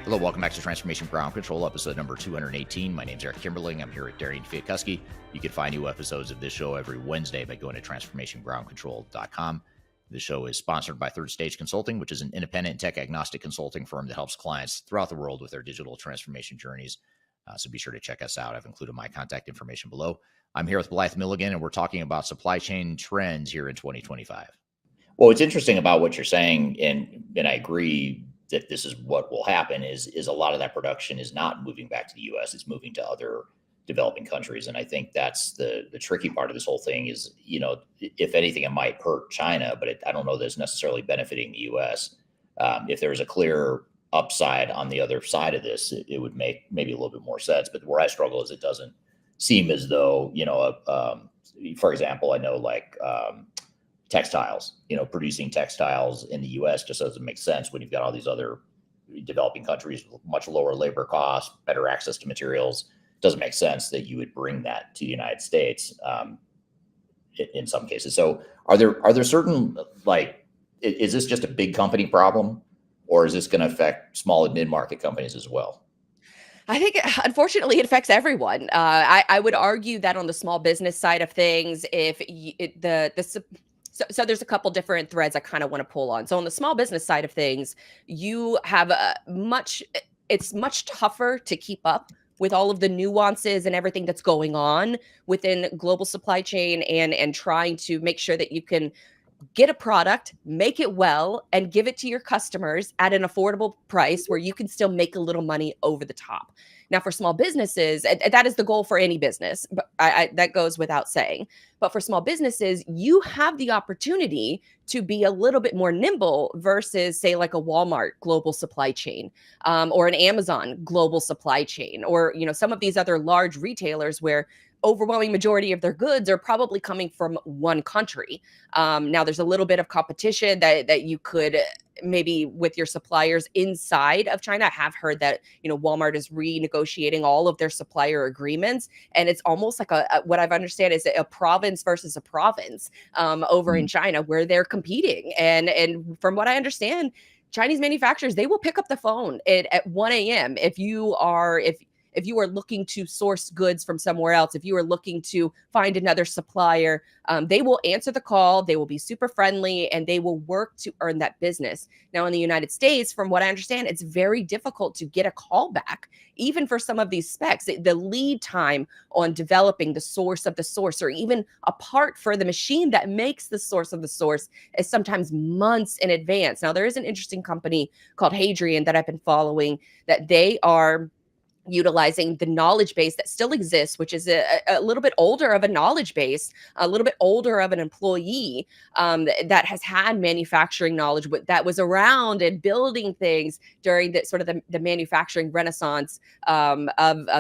Speaker 1: Hello, welcome back to Transformation Ground Control, episode number 218. My name is Eric Kimberling. I'm here at Darian Chwialkowski. You can find new episodes of this show every Wednesday by going to transformationgroundcontrol.com. The show is sponsored by Third Stage Consulting, which is an independent tech-agnostic consulting firm that helps clients throughout the world with their digital transformation journeys. So be sure to check us out. I've included my contact information below. I'm here with Blythe Milligan, and we're talking about supply chain trends here in 2025. Well, what's interesting about what you're saying, and I agree that this is what will happen, is a lot of that production is not moving back to the U.S. It's moving to other developing countries. And I think that's the tricky part of this whole thing is, if anything, it might hurt China, but I don't know that it's necessarily benefiting the U.S. If there was a clear upside on the other side of this, it would make maybe a little bit more sense. But where I struggle is it doesn't seem as though, for example, I know textiles, producing textiles in the U.S. just doesn't make sense when you've got all these other developing countries with much lower labor costs, better access to materials. It doesn't make sense that you would bring that to the United States in some cases. So are there certain, is this just a big company problem, or is this going to affect small and mid-market companies as well?
Speaker 7: I think, unfortunately, it affects everyone. I would argue that on the small business side of things, So there's a couple different threads I kind of want to pull on. So on the small business side of things, you have it's much tougher to keep up with all of the nuances and everything that's going on within global supply chain and trying to make sure that you can get a product, make it well, and give it to your customers at an affordable price where you can still make a little money over the top. Now, for small businesses, and that is the goal for any business, but that goes without saying. But for small businesses, you have the opportunity to be a little bit more nimble versus, say, like a Walmart global supply chain, or an Amazon global supply chain, or some of these other large retailers where overwhelming majority of their goods are probably coming from one country. Now there's a little bit of competition that you could maybe with your suppliers inside of China. I have heard that, Walmart is renegotiating all of their supplier agreements, and it's almost like what I've understand is a province versus a province over in China where they're competing. And from what I understand, Chinese manufacturers, they will pick up the phone at 1 a.m. if you are looking to source goods from somewhere else, if you are looking to find another supplier, they will answer the call. They will be super friendly, and they will work to earn that business. Now, in the United States, from what I understand, it's very difficult to get a call back, even for some of these specs. The lead time on developing the source of the source, or even a part for the machine that makes the source of the source, is sometimes months in advance. Now, there is an interesting company called Hadrian that I've been following, that they are utilizing the knowledge base that still exists, which is a little bit older of a knowledge base, a little bit older of an employee that has had manufacturing knowledge that was around and building things during the sort of the manufacturing renaissance of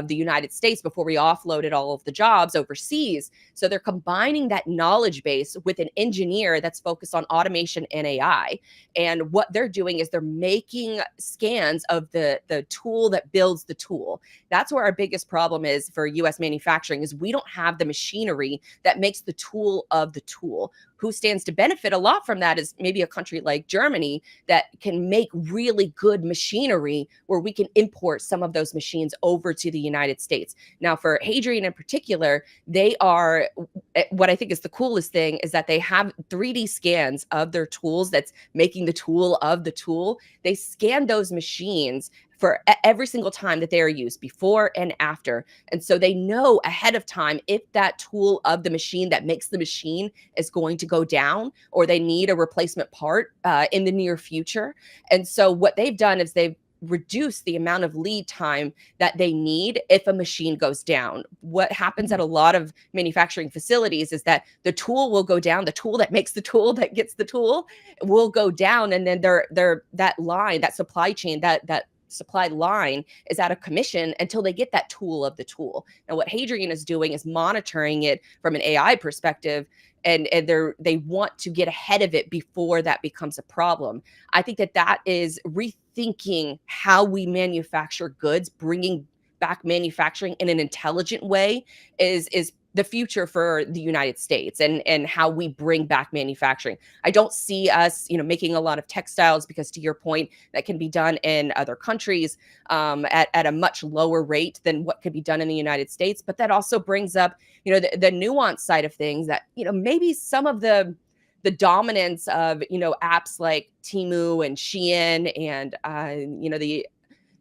Speaker 7: the United States before we offloaded all of the jobs overseas. So they're combining that knowledge base with an engineer that's focused on automation and AI. And what they're doing is they're making scans of the tool that builds the tool. That's where our biggest problem is for US manufacturing, is we don't have the machinery that makes the tool of the tool. Who stands to benefit a lot from that is maybe a country like Germany that can make really good machinery where we can import some of those machines over to the United States. Now, for Hadrian in particular, they are, what I think is the coolest thing is that they have 3D scans of their tools that's making the tool of the tool. They scan those machines for every single time that they are used, before and after. And so they know ahead of time if that tool of the machine that makes the machine is going to go down, or they need a replacement part in the near future. And so what they've done is they've reduced the amount of lead time that they need if a machine goes down. What happens at a lot of manufacturing facilities is that the tool will go down, the tool that makes the tool, that gets the tool, will go down, and then that line, that supply chain, that supply line is out of commission until they get that tool of the tool. Now, what Hadrian is doing is monitoring it from an AI perspective, and they want to get ahead of it before that becomes a problem. I think that is rethinking how we manufacture goods, bringing back manufacturing in an intelligent way is the future for the United States and how we bring back manufacturing. I don't see us, making a lot of textiles, because to your point, that can be done in other countries at a much lower rate than what could be done in the United States. But that also brings up, the nuance side of things that, maybe some of the dominance of, apps like Temu and Shein and,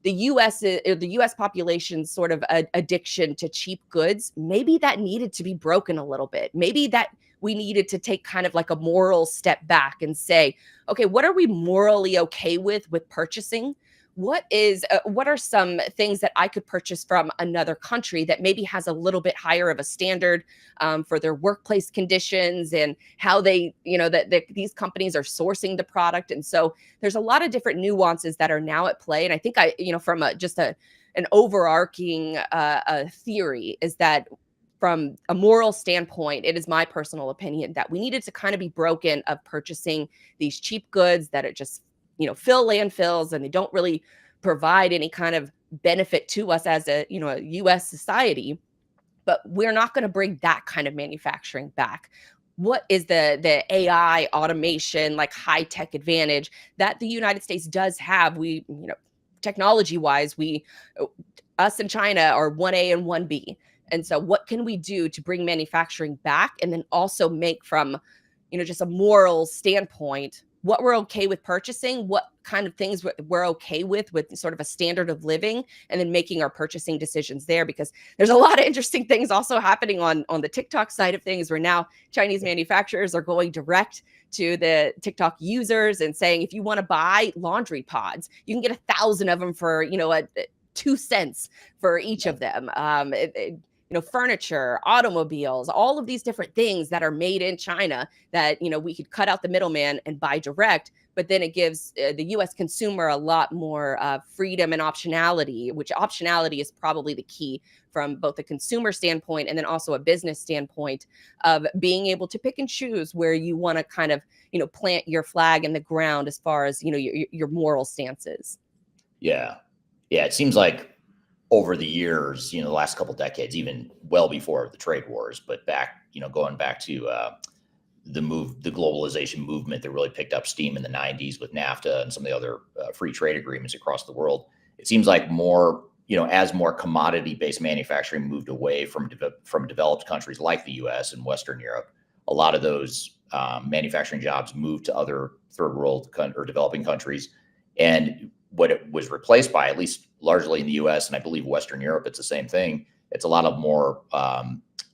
Speaker 7: the U.S. population's sort of addiction to cheap goods, maybe that needed to be broken a little bit. Maybe that we needed to take kind of like a moral step back and say, okay, what are we morally okay with purchasing? What are some things that I could purchase from another country that maybe has a little bit higher of a standard for their workplace conditions and how they, that these companies are sourcing the product. And so there's a lot of different nuances that are now at play. And I think from an overarching theory is that from a moral standpoint, it is my personal opinion that we needed to kind of be broken of purchasing these cheap goods that are just fill landfills, and they don't really provide any kind of benefit to us as a U.S. society. But we're not going to bring that kind of manufacturing back. What is the AI automation, like high tech advantage that the United States does have? We, technology wise, us and China are 1A and 1B. And so what can we do to bring manufacturing back, and then also make from, just a moral standpoint, what we're okay with purchasing, what kind of things we're okay with sort of a standard of living, and then making our purchasing decisions there. Because there's a lot of interesting things also happening on the TikTok side of things, where now Chinese manufacturers are going direct to the TikTok users and saying, if you want to buy laundry pods, you can get 1,000 of them for, 2 cents for each of them. furniture, automobiles, all of these different things that are made in China that, we could cut out the middleman and buy direct. But then it gives the US consumer a lot more freedom and optionality, which optionality is probably the key from both a consumer standpoint and then also a business standpoint of being able to pick and choose where you want to kind of, plant your flag in the ground as far as, your moral stances.
Speaker 1: Yeah. Yeah. It seems like over the years, the last couple decades, even well before the trade wars, but going back to the globalization movement that really picked up steam in the 90s with NAFTA and some of the other free trade agreements across the world. It seems like more, as more commodity-based manufacturing moved away from developed countries like the US and Western Europe, a lot of those manufacturing jobs moved to other third world or developing countries. And what it was replaced by, at least largely in the US and I believe Western Europe, it's the same thing. It's a lot of more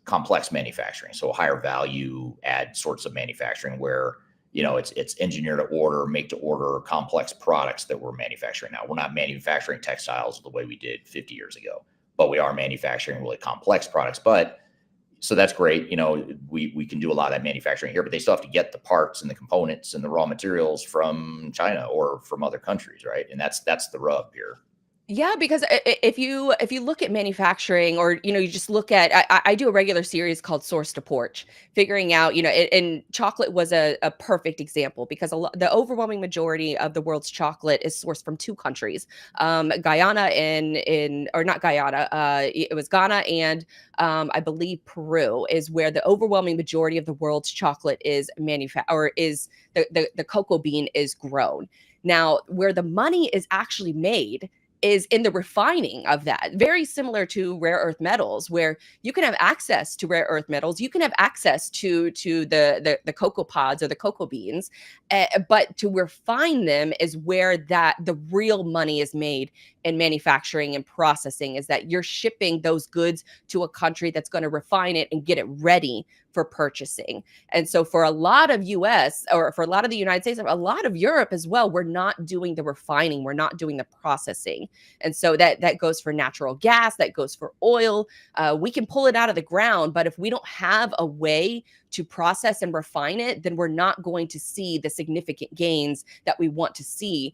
Speaker 1: complex manufacturing. So higher value add sorts of manufacturing where, it's engineer to order, make to order, complex products that we're manufacturing now. We're not manufacturing textiles the way we did 50 years ago, but we are manufacturing really complex products. So that's great. We can do a lot of that manufacturing here, but they still have to get the parts and the components and the raw materials from China or from other countries, right? And that's the rub here.
Speaker 7: Yeah, because if you look at manufacturing, or you just look at, I do a regular series called Source to Porch, figuring out, and chocolate was a perfect example because the overwhelming majority of the world's chocolate is sourced from two countries, Guyana or not Guyana, it was Ghana and I believe Peru is where the overwhelming majority of the world's chocolate is manufactured, or is the cocoa bean is grown. Now, where the money is actually made is in the refining of that. Very similar to rare earth metals, where you can have access to rare earth metals, you can have access to the cocoa pods or the cocoa beans, but to refine them is where the real money is made in manufacturing and processing, is that you're shipping those goods to a country that's going to refine it and get it ready for purchasing. And so for a lot of US, or for a lot of the United States, a lot of Europe as well, we're not doing the refining, we're not doing the processing. And so that goes for natural gas, that goes for oil. We can pull it out of the ground, but if we don't have a way to process and refine it, then we're not going to see the significant gains that we want to see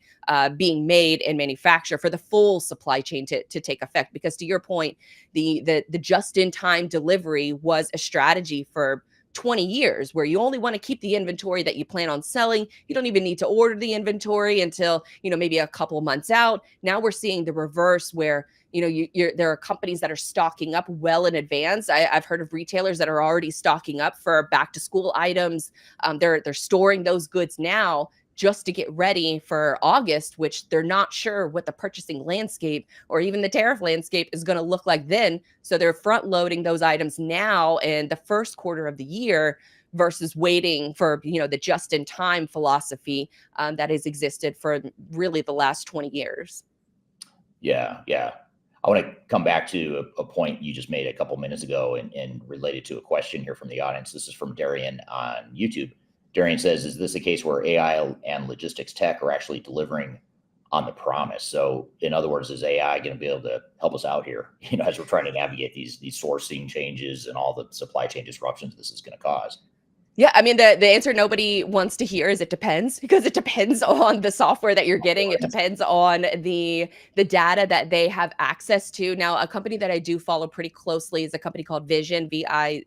Speaker 7: being made and manufactured for the full supply chain to take effect. Because to your point, the just-in-time delivery was a strategy for 20 years where you only want to keep the inventory that you plan on selling. You don't even need to order the inventory until, maybe a couple of months out. Now we're seeing the reverse where, there are companies that are stocking up well in advance. I've heard of retailers that are already stocking up for back to school items. They're storing those goods now just to get ready for August, which they're not sure what the purchasing landscape or even the tariff landscape is going to look like then. So they're front loading those items now in the first quarter of the year versus waiting for, the just in time philosophy that has existed for really the last 20 years.
Speaker 1: Yeah. I want to come back to a point you just made a couple minutes ago and related to a question here from the audience. This is from Darian on YouTube. Darian says, is this a case where AI and logistics tech are actually delivering on the promise? So in other words, is AI going to be able to help us out here, as we're trying to navigate these sourcing changes and all the supply chain disruptions this is going to cause?
Speaker 7: Yeah, I mean, the answer nobody wants to hear is it depends, because it depends on the software that you're getting. It depends on the data that they have access to. Now, a company that I do follow pretty closely is a company called Vision, Vizion.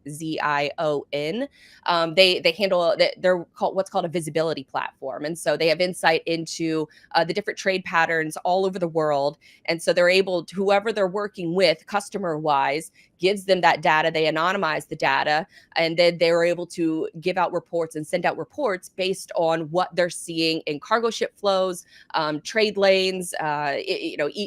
Speaker 7: They handle, they're called what's called a visibility platform. And so they have insight into the different trade patterns all over the world. And so they're able to, whoever they're working with customer wise, gives them that data. They anonymize the data, and then they're able to give out reports and send out reports based on what they're seeing in cargo ship flows, trade lanes,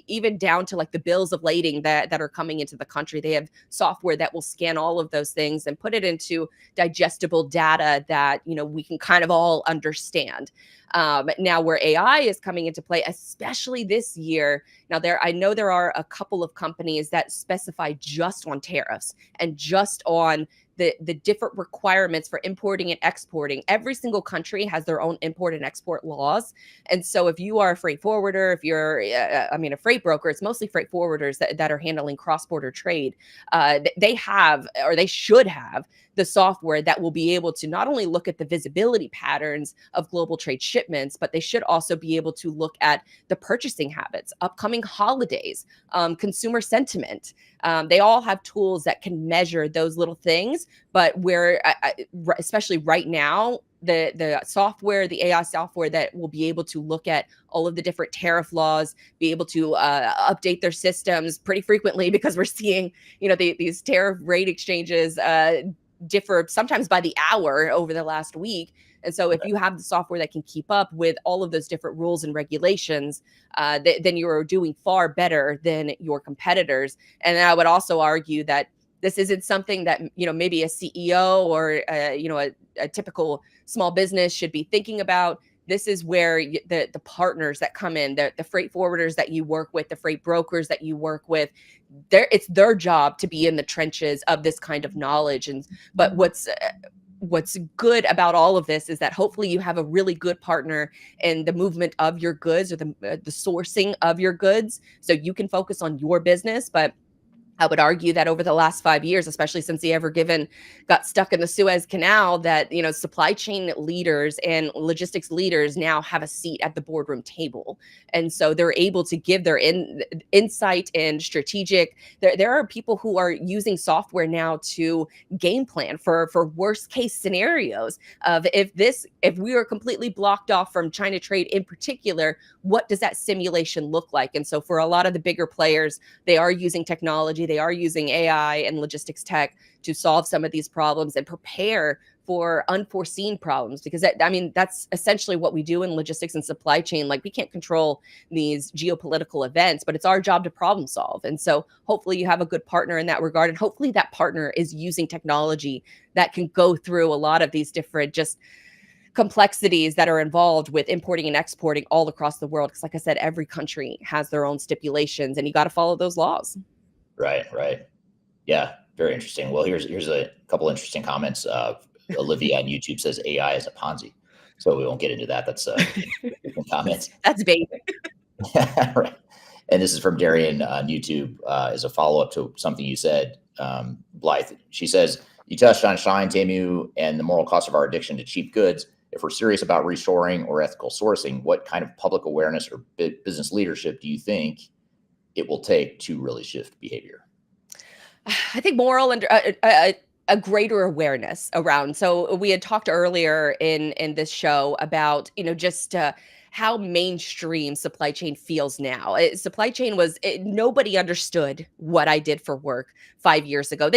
Speaker 7: even down to like the bills of lading that are coming into the country. They have software that will scan all of those things and put it into digestible data that, we can kind of all understand. Now where AI is coming into play, especially this year, I know there are a couple of companies that specify just on tariffs and just on the different requirements for importing and exporting. Every single country has their own import and export laws. And so if you are a freight forwarder, if you're, a freight broker, it's mostly freight forwarders that are handling cross-border trade. They have, or they should have, the software that will be able to not only look at the visibility patterns of global trade shipments, but they should also be able to look at the purchasing habits, upcoming holidays, consumer sentiment. They all have tools that can measure those little things, but where, especially right now, the software, the AI software that will be able to look at all of the different tariff laws, be able to update their systems pretty frequently, because we're seeing, these tariff rate exchanges differ sometimes by the hour over the last week. And so if you have the software that can keep up with all of those different rules and regulations, then you're doing far better than your competitors. And I would also argue that this isn't something that, maybe a CEO or, a typical small business should be thinking about. This is where the partners that come in, the freight forwarders that you work with, the freight brokers that you work with, it's their job to be in the trenches of this kind of knowledge. But what's good about all of this is that hopefully you have a really good partner in the movement of your goods, or the sourcing of your goods, so you can focus on your business. But I would argue that over the last 5 years, especially since the Ever Given got stuck in the Suez Canal, that, supply chain leaders and logistics leaders now have a seat at the boardroom table. And so they're able to give their insight and strategic. There are people who are using software now to game plan for worst case scenarios of if we are completely blocked off from China trade in particular, what does that simulation look like? And so for a lot of the bigger players, they are using technology. They are using AI and logistics tech to solve some of these problems and prepare for unforeseen problems, because that's essentially what we do in logistics and supply chain. Like, we can't control these geopolitical events, but it's our job to problem solve. And so hopefully you have a good partner in that regard. And hopefully that partner is using technology that can go through a lot of these different just complexities that are involved with importing and exporting all across the world. Because like I said, every country has their own stipulations, and you got to follow those laws.
Speaker 1: Right. Yeah, very interesting. Well, here's a couple interesting comments. Olivia on YouTube says AI is a Ponzi, so we won't get into that. That's comments.
Speaker 7: That's basic.
Speaker 1: Right. And this is from Darian on YouTube as a follow-up to something you said, Blythe. She says, you touched on Shine, Temu, and the moral cost of our addiction to cheap goods. If we're serious about reshoring or ethical sourcing, what kind of public awareness or business leadership do you think it will take to really shift behavior?
Speaker 7: I think moral and a greater awareness around. So we had talked earlier in this show about, just how mainstream supply chain feels now. Supply chain nobody understood what I did for work 5 years ago.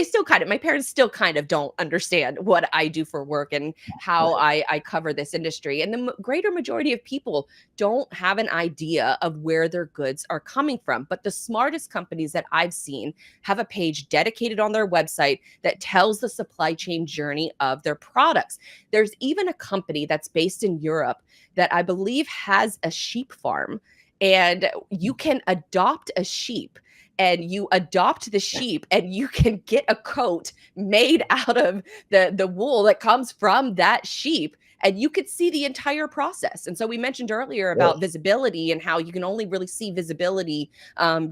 Speaker 7: My parents still kind of don't understand what I do for work and how I cover this industry. And the greater majority of people don't have an idea of where their goods are coming from. But the smartest companies that I've seen have a page dedicated on their website that tells the supply chain journey of their products. There's even a company that's based in Europe that I believe has a sheep farm, and you can adopt a sheep, and you adopt the sheep and you can get a coat made out of the wool that comes from that sheep, and you could see the entire process. And so we mentioned earlier about visibility and how you can only really see visibility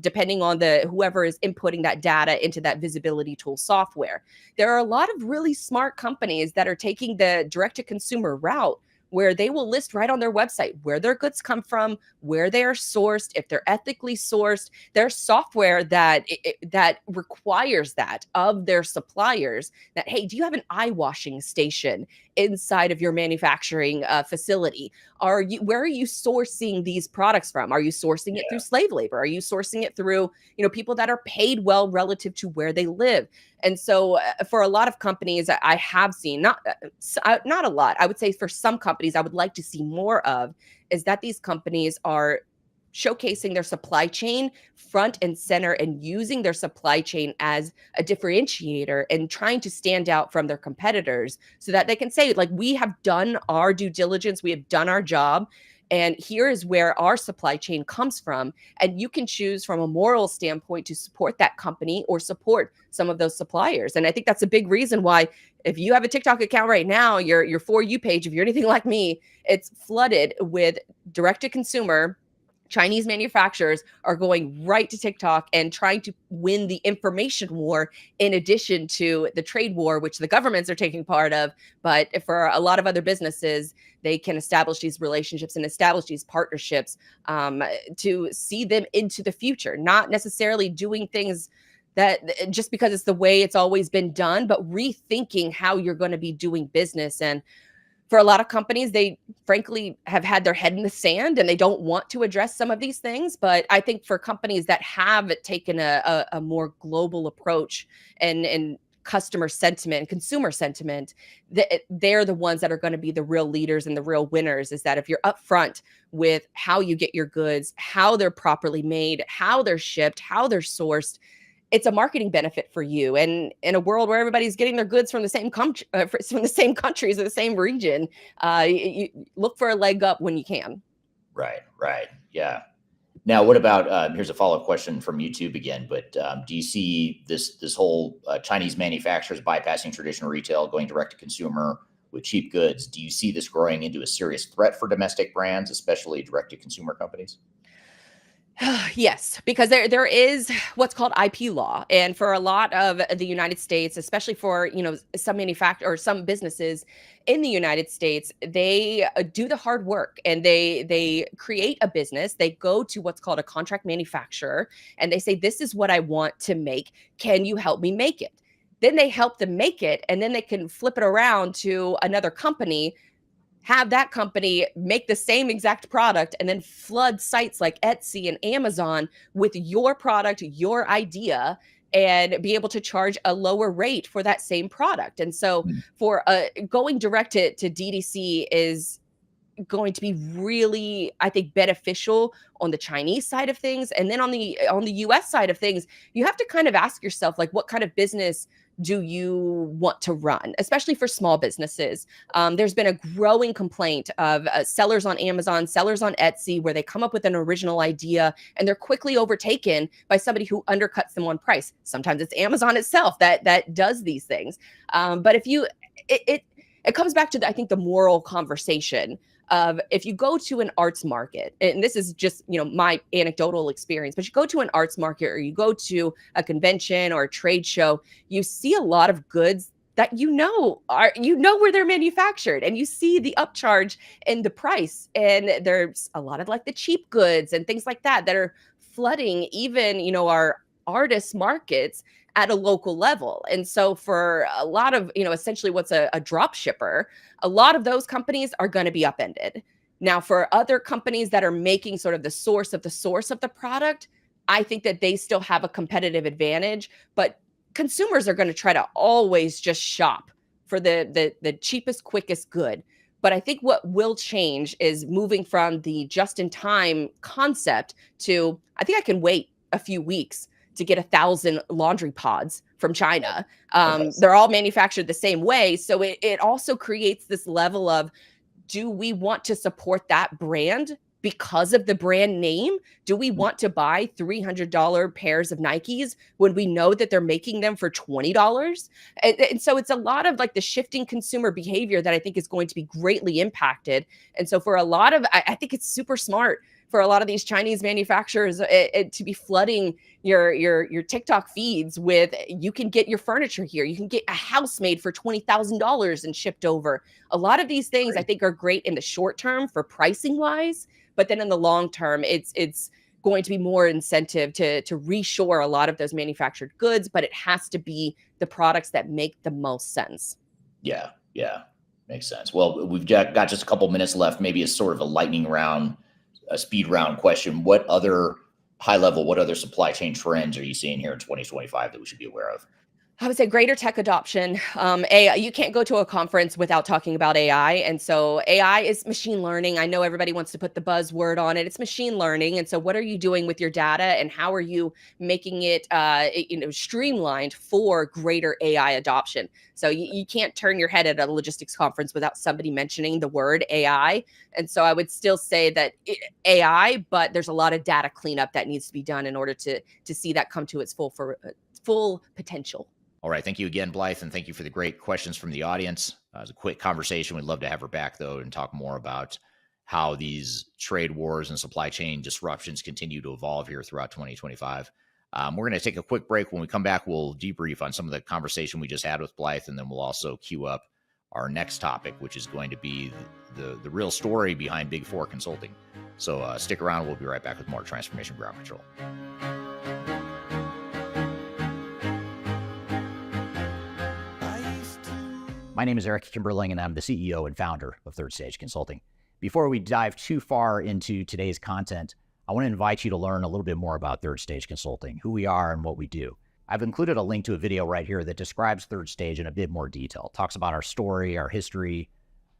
Speaker 7: depending on whoever is inputting that data into that visibility tool software. There are a lot of really smart companies that are taking the direct-to-consumer route, where they will list right on their website where their goods come from, where they are sourced, if they're ethically sourced. There's software that requires that of their suppliers, that, hey, do you have an eye washing station inside of your manufacturing facility? Where are you sourcing these products from? Are you sourcing it through slave labor? Are you sourcing it through, people that are paid well relative to where they live? And so for a lot of companies, I have seen, not a lot, I would say for some companies I would like to see more of, is that these companies are showcasing their supply chain front and center and using their supply chain as a differentiator and trying to stand out from their competitors, so that they can say, like, we have done our due diligence, we have done our job, And here is where our supply chain comes from. And you can choose from a moral standpoint to support that company or support some of those suppliers. And I think that's a big reason why, if you have a TikTok account right now, your For You page, if you're anything like me, it's flooded with direct to consumer. Chinese manufacturers are going right to TikTok and trying to win the information war in addition to the trade war, which the governments are taking part of. But for a lot of other businesses, they can establish these relationships and establish these partnerships to see them into the future, not necessarily doing things that just because it's the way it's always been done, but rethinking how you're going to be doing business. And for a lot of companies, they frankly have had their head in the sand and they don't want to address some of these things. But I think for companies that have taken a more global approach and customer sentiment and consumer sentiment, they're the ones that are going to be the real leaders and the real winners. Is that if you're upfront with how you get your goods, how they're properly made, how they're shipped, how they're sourced, it's a marketing benefit for you. And in a world where everybody's getting their goods from the same countries or the same region, you look for a leg up when you can.
Speaker 1: Right. Yeah. Now, what about, here's a follow-up question from YouTube again, but do you see this whole Chinese manufacturers bypassing traditional retail, going direct to consumer with cheap goods? Do you see this growing into a serious threat for domestic brands, especially direct to consumer companies?
Speaker 7: Yes, because there is what's called IP law, and for a lot of the United States, especially for some some businesses in the United States, they do the hard work and they create a business. They go to what's called a contract manufacturer and they say, "This is what I want to make. Can you help me make it?" Then they help them make it, and then they can flip it around to another company, have that company make the same exact product, and then flood sites like Etsy and Amazon with your product, your idea, and be able to charge a lower rate for that same product. And so for going direct to DTC is going to be really, I think, beneficial on the Chinese side of things. And then on the US side of things, you have to kind of ask yourself, like, what kind of business do you want to run, especially for small businesses? There's been a growing complaint of sellers on Amazon, sellers on Etsy, where they come up with an original idea and they're quickly overtaken by somebody who undercuts them on price. Sometimes it's Amazon itself that does these things. But it comes back to, I think, the moral conversation of, if you go to an arts market, and this is just, my anecdotal experience, but you go to an arts market or you go to a convention or a trade show, you see a lot of goods that where they're manufactured, and you see the upcharge in the price. And there's a lot of like the cheap goods and things like that are flooding even, our artist markets at a local level. And so for a lot of, essentially what's a drop shipper, a lot of those companies are going to be upended. Now, for other companies that are making sort of the source of the product, I think that they still have a competitive advantage, but consumers are going to try to always just shop for the cheapest, quickest good. But I think what will change is moving from the just-in-time concept to, I think I can wait a few weeks to get 1,000 laundry pods from China. They're all manufactured the same way. So it also creates this level of, do we want to support that brand because of the brand name? Do we want to buy $300 pairs of Nikes when we know that they're making them for $20? And so it's a lot of like the shifting consumer behavior that I think is going to be greatly impacted. And so for a lot of, I think it's super smart for a lot of these Chinese manufacturers to be flooding your TikTok feeds with, you can get your furniture here. You can get a house made for $20,000 and shipped over. A lot of these things I think are great in the short term for pricing wise, but then in the long term, it's going to be more incentive to reshore a lot of those manufactured goods, but it has to be the products that make the most sense.
Speaker 1: Yeah. Makes sense. Well, we've got just a couple minutes left, maybe as sort of a lightning round, a speed round question. What other supply chain trends are you seeing here in 2025 that we should be aware of?
Speaker 7: I would say greater tech adoption. AI, you can't go to a conference without talking about AI. And so AI is machine learning. I know everybody wants to put the buzzword on it. It's machine learning. And so what are you doing with your data and how are you making it, streamlined for greater AI adoption? So you can't turn your head at a logistics conference without somebody mentioning the word AI. And so I would still say that AI, but there's a lot of data cleanup that needs to be done in order to see that come to its full potential.
Speaker 1: All right. Thank you again, Blythe, and thank you for the great questions from the audience. It was a quick conversation. We'd love to have her back, though, and talk more about how these trade wars and supply chain disruptions continue to evolve here throughout 2025. We're going to take a quick break. When we come back, we'll debrief on some of the conversation we just had with Blythe, and then we'll also queue up our next topic, which is going to be the real story behind Big Four Consulting. So stick around. We'll be right back with more Transformation Ground Control. My name is Eric Kimberling, and I'm the CEO and founder of Third Stage Consulting. Before we dive too far into today's content, I want to invite you to learn a little bit more about Third Stage Consulting, who we are and what we do. I've included a link to a video right here that describes Third Stage in a bit more detail. It talks about our story, our history,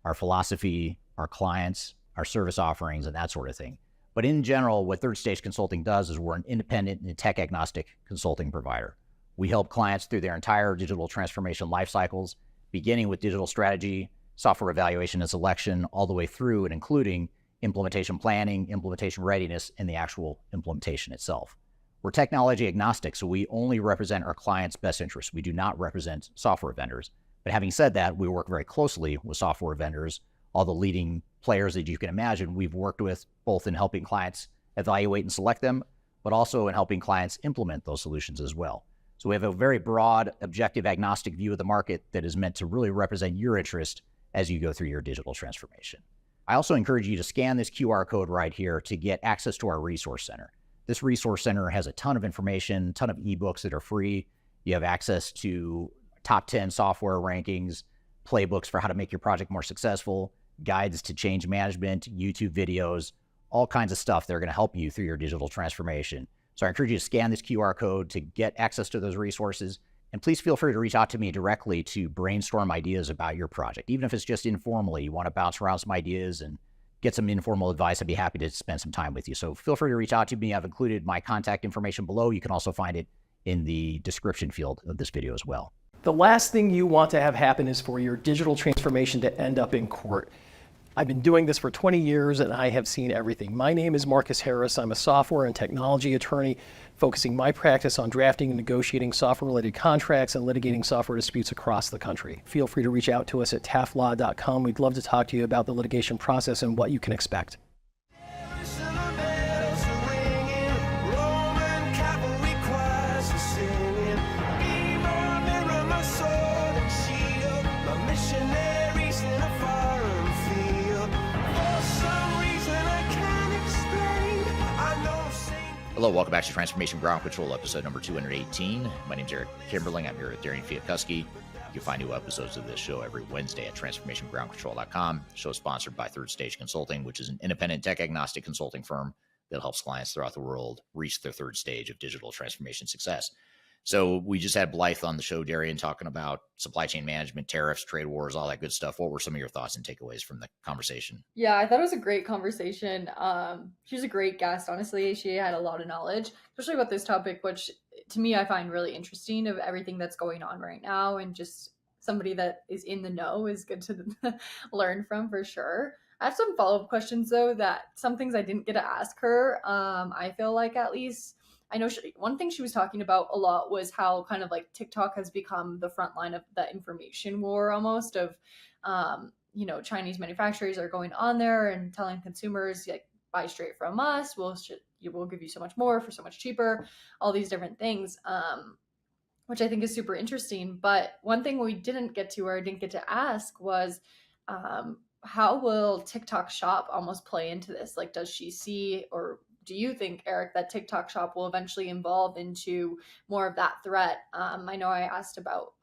Speaker 1: our philosophy, our clients, our service offerings, and that sort of thing. But in general, what Third Stage Consulting does is we're an independent and tech-agnostic consulting provider. We help clients through their entire digital transformation life cycles, beginning with digital strategy, software evaluation and selection, all the way through and including implementation planning, implementation readiness, and the actual implementation itself. We're technology agnostic, so we only represent our clients' best interests. We do not represent software vendors. But having said that, we work very closely with software vendors, all the leading players that you can imagine we've worked with, both in helping clients evaluate and select them, but also in helping clients implement those solutions as well. So we have a very broad, objective, agnostic view of the market that is meant to really represent your interest as you go through your digital transformation. I also encourage you to scan this QR code right here to get access to our resource center. This resource center has a ton of information, a ton of ebooks that are free. You have access to top 10 software rankings, playbooks for how to make your project more successful, guides to change management, YouTube videos, all kinds of stuff that are going to help you through your digital transformation. So I encourage you to scan this QR code to get access to those resources. And please feel free to reach out to me directly to brainstorm ideas about your project. Even if it's just informally, you want to bounce around some ideas and get some informal advice, I'd be happy to spend some time with you. So feel free to reach out to me. I've included my contact information below. You can also find it in the description field of this video as well.
Speaker 10: The last thing you want to have happen is for your digital transformation to end up in court. I've been doing this for 20 years and I have seen everything. My name is Marcus Harris. I'm a software and technology attorney focusing my practice on drafting and negotiating software-related contracts and litigating software disputes across the country. Feel free to reach out to us at taftlaw.com. We'd love to talk to you about the litigation process and what you can expect.
Speaker 1: Hello, welcome back to Transformation Ground Control, episode number 218. My name is Eric Kimberling. I'm here with Darian Chwialkowski. You can find new episodes of this show every Wednesday at transformationgroundcontrol.com. The show is sponsored by Third Stage Consulting, which is an independent tech-agnostic consulting firm that helps clients throughout the world reach their third stage of digital transformation success. So we just had Blythe on the show, Darian, talking about supply chain management, tariffs, trade wars, all that good stuff. What were some of your thoughts and takeaways from the conversation?
Speaker 5: Yeah, I thought it was a great conversation. She was a great guest, honestly. She had a lot of knowledge, especially about this topic, which to me I find really interesting, of everything that's going on right now, and just somebody that is in the know is good to learn from for sure. I have some follow-up questions though, that some things I didn't get to ask her. I feel like, at least I know one thing she was talking about a lot was how kind of like TikTok has become the front line of the information war almost, of, Chinese manufacturers are going on there and telling consumers, like, buy straight from us. We'll give you so much more for so much cheaper, all these different things, which I think is super interesting. But one thing we didn't get to, or I didn't get to ask, was how will TikTok Shop almost play into this? Like, does she see, or do you think, Eric, that TikTok Shop will eventually evolve into more of that threat? I know I asked about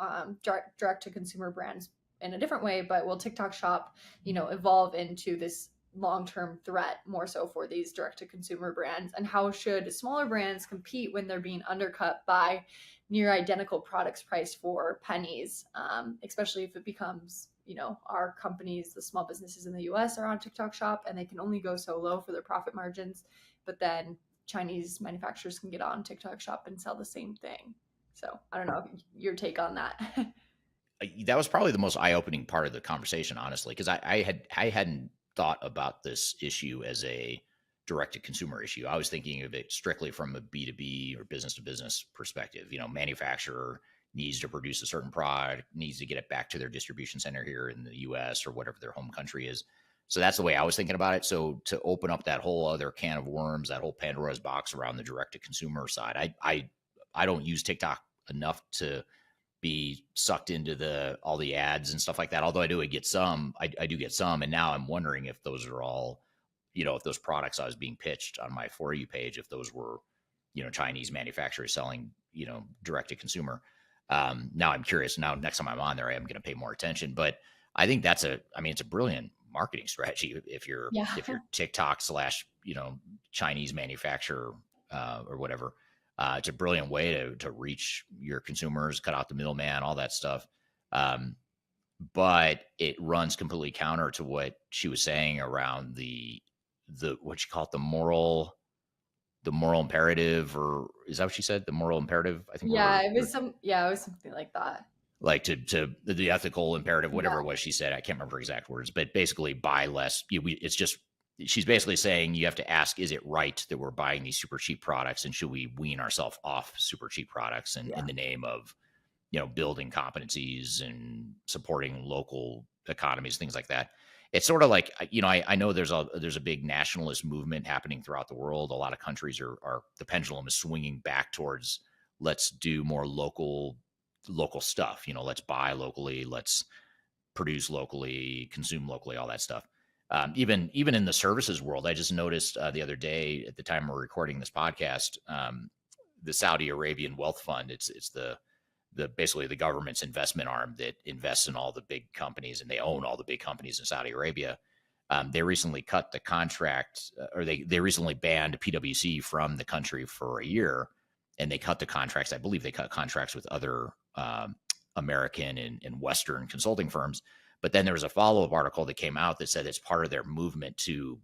Speaker 5: direct to consumer brands in a different way, but will TikTok Shop, evolve into this long-term threat more so for these direct-to-consumer brands, and how should smaller brands compete when they're being undercut by near identical products priced for pennies, especially if it becomes, our companies, the small businesses in the US are on TikTok Shop and they can only go so low for their profit margins, but then Chinese manufacturers can get on TikTok Shop and sell the same thing. So I don't know your take on that.
Speaker 1: That was probably the most eye-opening part of the conversation, honestly, because I hadn't thought about this issue as a direct-to-consumer issue. I was thinking of it strictly from a B2B or business-to-business perspective. Manufacturer needs to produce a certain product, needs to get it back to their distribution center here in the US or whatever their home country is. So that's the way I was thinking about it. So to open up that whole other can of worms, that whole Pandora's box around the direct-to-consumer side, I don't use TikTok enough to be sucked into all the ads and stuff like that. Although I do get some, I do get some. And now I'm wondering if those are all, if those products I was being pitched on my For You page, if those were, Chinese manufacturers selling, direct to consumer. Now I'm curious. Now, next time I'm on there, I am going to pay more attention. But I think it's a brilliant marketing strategy if you're TikTok / Chinese manufacturer or whatever. It's a brilliant way to reach your consumers, cut out the middleman, all that stuff. But it runs completely counter to what she was saying around the what you call it, the moral imperative, or is that what she said? The moral imperative, I think.
Speaker 5: It was something like that.
Speaker 1: Like to the ethical imperative, whatever it was she said. I can't remember exact words, but basically buy less. It's just, she's basically saying you have to ask, is it right that we're buying these super cheap products, and should we wean ourselves off super cheap products in the name of, building competencies and supporting local economies, things like that. It's sort of like, I know there's a big nationalist movement happening throughout the world. A lot of countries are the pendulum is swinging back towards, let's do more local stuff. Let's buy locally, let's produce locally, consume locally, all that stuff. Even in the services world, I just noticed the other day at the time we're recording this podcast, the Saudi Arabian Wealth Fund. It's the basically the government's investment arm that invests in all the big companies, and they own all the big companies in Saudi Arabia. They recently cut the contract, or they recently banned PwC from the country for a year, and they cut the contracts. I believe they cut contracts with other American and Western consulting firms. But then there was a follow-up article that came out that said it's part of their movement to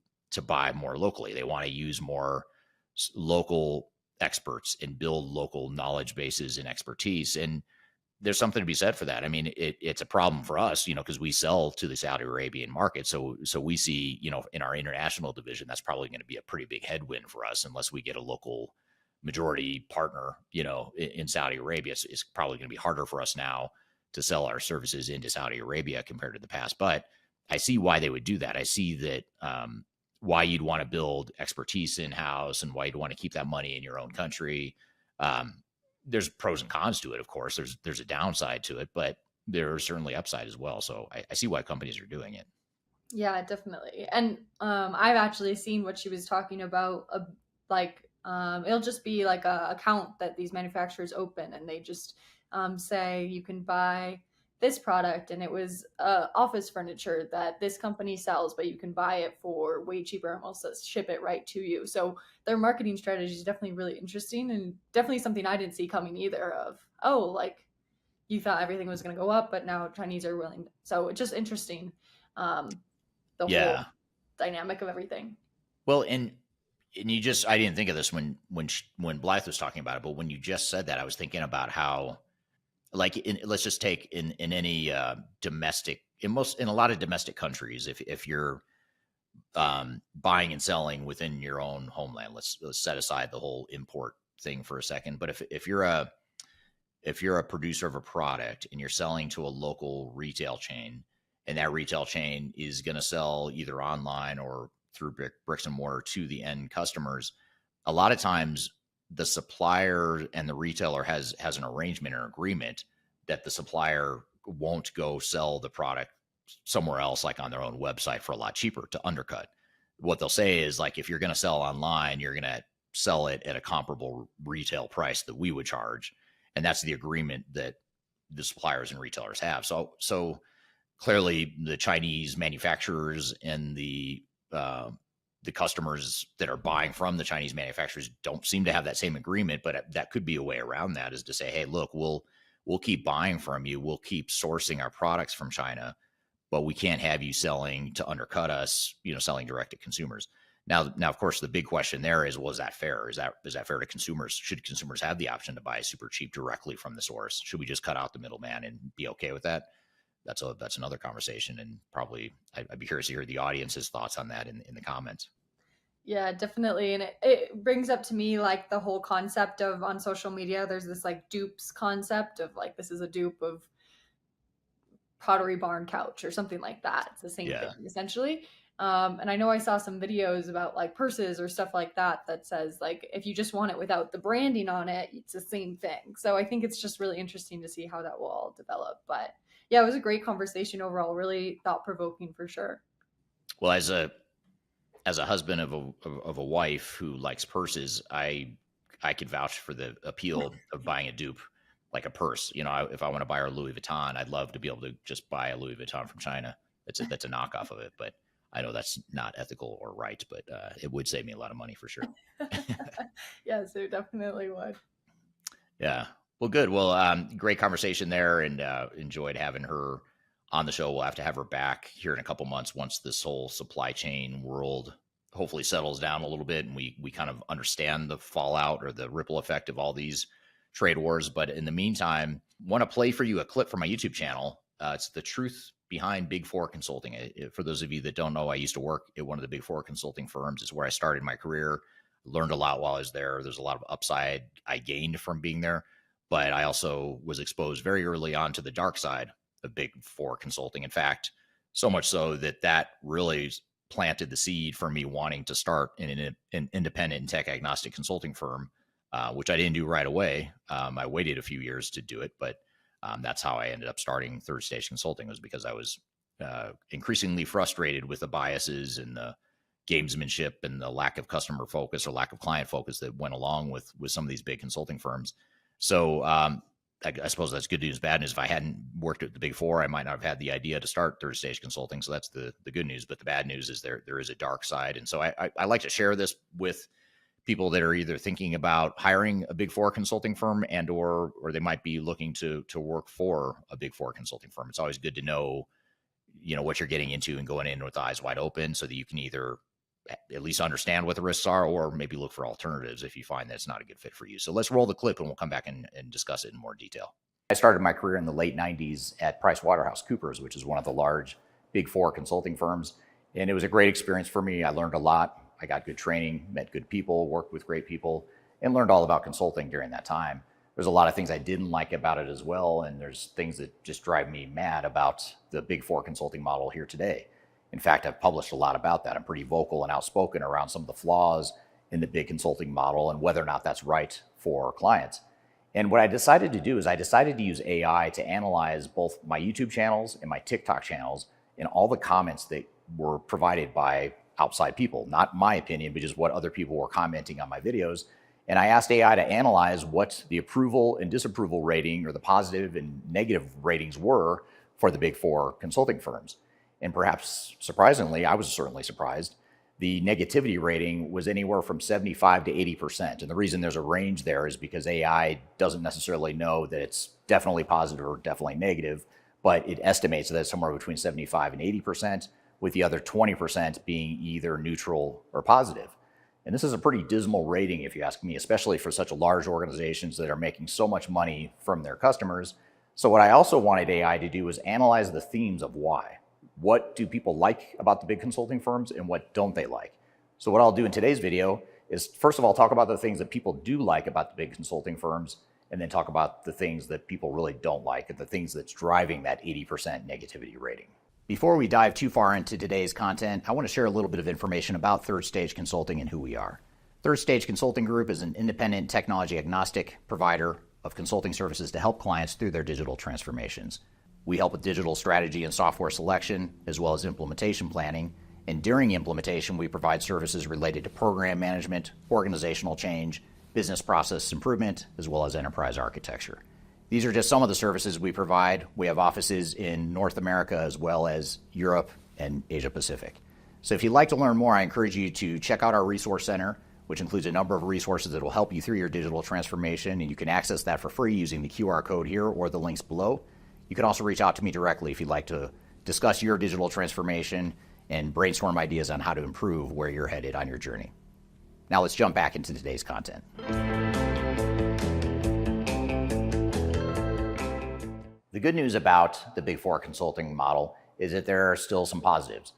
Speaker 1: buy more locally. They want to use more local experts and build local knowledge bases and expertise. And there's something to be said for that. I mean, it's a problem for us, because we sell to the Saudi Arabian market. So we see, in our international division, that's probably going to be a pretty big headwind for us unless we get a local majority partner, in Saudi Arabia. It's probably going to be harder for us now to sell our services into Saudi Arabia compared to the past. But I see why they would do that. I see that why you'd want to build expertise in-house and why you'd want to keep that money in your own country. There's pros and cons to it, of course. There's a downside to it, but there's certainly upside as well. So I see why companies are doing it.
Speaker 5: Yeah, definitely. And I've actually seen what she was talking about, it'll just be like a account that these manufacturers open, and they just say you can buy this product, and it was office furniture that this company sells, but you can buy it for way cheaper and we'll ship it right to you. So their marketing strategy is definitely really interesting, and definitely something I didn't see coming either of, you thought everything was going to go up, but now Chinese are willing. So it's just interesting, the whole dynamic of everything.
Speaker 1: Well, and you just, I didn't think of this when Blythe was talking about it, but when you just said that, I was thinking about how, let's just take in any domestic, in a lot of domestic countries, if you're buying and selling within your own homeland, let's set aside the whole import thing for a second. But if you're a producer of a product and you're selling to a local retail chain, and that retail chain is going to sell either online or through bricks and mortar to the end customers, a lot of times the supplier and the retailer has an arrangement or agreement that the supplier won't go sell the product somewhere else, like on their own website, for a lot cheaper to undercut. What they'll say is, like, if you're going to sell online, you're going to sell it at a comparable retail price that we would charge. And that's the agreement that the suppliers and retailers have. So clearly the Chinese manufacturers and the the customers that are buying from the Chinese manufacturers don't seem to have that same agreement, but that could be a way around that, is to say, hey, look, we'll keep buying from you. We'll keep sourcing our products from China, but we can't have you selling to undercut us, selling direct to consumers. Now, of course, the big question there is, well, is that fair? Is that fair to consumers? Should consumers have the option to buy super cheap directly from the source? Should we just cut out the middleman and be okay with that? That's another conversation, and probably I'd be curious to hear the audience's thoughts on that in the comments.
Speaker 5: Yeah, definitely. And it brings up to me like the whole concept of, on social media, there's this like dupes concept of like, this is a dupe of Pottery Barn couch or something like that. It's the same thing essentially. And I know I saw some videos about like purses or stuff like that says like, if you just want it without the branding on it, it's the same thing. So I think it's just really interesting to see how that will all develop. But yeah, it was a great conversation overall, really thought-provoking for sure.
Speaker 1: Well, as a husband of a wife who likes purses, I could vouch for the appeal of buying a dupe, like a purse. If I want to buy her Louis Vuitton, I'd love to be able to just buy a Louis Vuitton from China. That's a knockoff of it, but I know that's not ethical or right, but it would save me a lot of money for sure.
Speaker 5: Yes, it definitely would.
Speaker 1: Yeah. Well, good. Well, great conversation there, and enjoyed having her on the show. We'll have to have her back here in a couple months once this whole supply chain world hopefully settles down a little bit and we kind of understand the fallout or the ripple effect of all these trade wars. But in the meantime, want to play for you a clip from my YouTube channel. It's the truth behind Big Four consulting. For those of you that don't know, I used to work at one of the Big Four consulting firms. It's where I started my career. Learned a lot while I was there. There's a lot of upside I gained from being there, but I also was exposed very early on to the dark side of Big Four consulting. In fact, so much so that really planted the seed for me wanting to start an independent and tech agnostic consulting firm, which I didn't do right away. I waited a few years to do it, but that's how I ended up starting Third Stage Consulting, was because I was increasingly frustrated with the biases and the gamesmanship and the lack of customer focus or lack of client focus that went along with some of these big consulting firms. So I suppose that's good news. Bad news, if I hadn't worked at the Big Four, I might not have had the idea to start Third Stage Consulting. So that's the good news. But the bad news is there is a dark side. And so I like to share this with people that are either thinking about hiring a Big Four consulting firm and or they might be looking to work for a Big Four consulting firm. It's always good to know, what you're getting into and going in with eyes wide open so that you can either at least understand what the risks are or maybe look for alternatives if you find that it's not a good fit for you. So let's roll the clip and we'll come back and discuss it in more detail. I started my career in the late 90s at PricewaterhouseCoopers, which is one of the large Big Four consulting firms. And it was a great experience for me. I learned a lot. I got good training, met good people, worked with great people, and learned all about consulting during that time. There's a lot of things I didn't like about it as well. And there's things that just drive me mad about the Big Four consulting model here today. In fact, I've published a lot about that. I'm pretty vocal and outspoken around some of the flaws in the big consulting model and whether or not that's right for clients. And what I decided to do is I decided to use AI to analyze both my YouTube channels and my TikTok channels and all the comments that were provided by outside people, not my opinion, but just what other people were commenting on my videos. And I asked AI to analyze what the approval and disapproval rating or the positive and negative ratings were for the Big Four consulting firms. And perhaps surprisingly, I was certainly surprised, the negativity rating was anywhere from 75 to 80%. And the reason there's a range there is because AI doesn't necessarily know that it's definitely positive or definitely negative, but it estimates that it's somewhere between 75 and 80%, with the other 20% being either neutral or positive. And this is a pretty dismal rating, if you ask me, especially for such large organizations that are making so much money from their customers. So what I also wanted AI to do was analyze the themes of why. What do people like about the big consulting firms and what don't they like? So what I'll do in today's video is, first of all, talk about the things that people do like about the big consulting firms, and then talk about the things that people really don't like and the things that's driving that 80% negativity rating. Before we dive too far into today's content, I want to share a little bit of information about Third Stage Consulting and who we are. Third Stage Consulting Group is an independent technology agnostic provider of consulting services to help clients through their digital transformations. We help with digital strategy and software selection, as well as implementation planning. And during implementation, we provide services related to program management, organizational change, business process improvement, as well as enterprise architecture. These are just some of the services we provide. We have offices in North America as well as Europe and Asia Pacific. So if you'd like to learn more, I encourage you to check out our resource center, which includes a number of resources that will help you through your digital transformation, and you can access that for free using the QR code here or the links below. You can also reach out to me directly if you'd like to discuss your digital transformation and brainstorm ideas on how to improve where you're headed on your journey. Now let's jump back into today's content. The good news about the Big Four consulting model is that there are still some positives.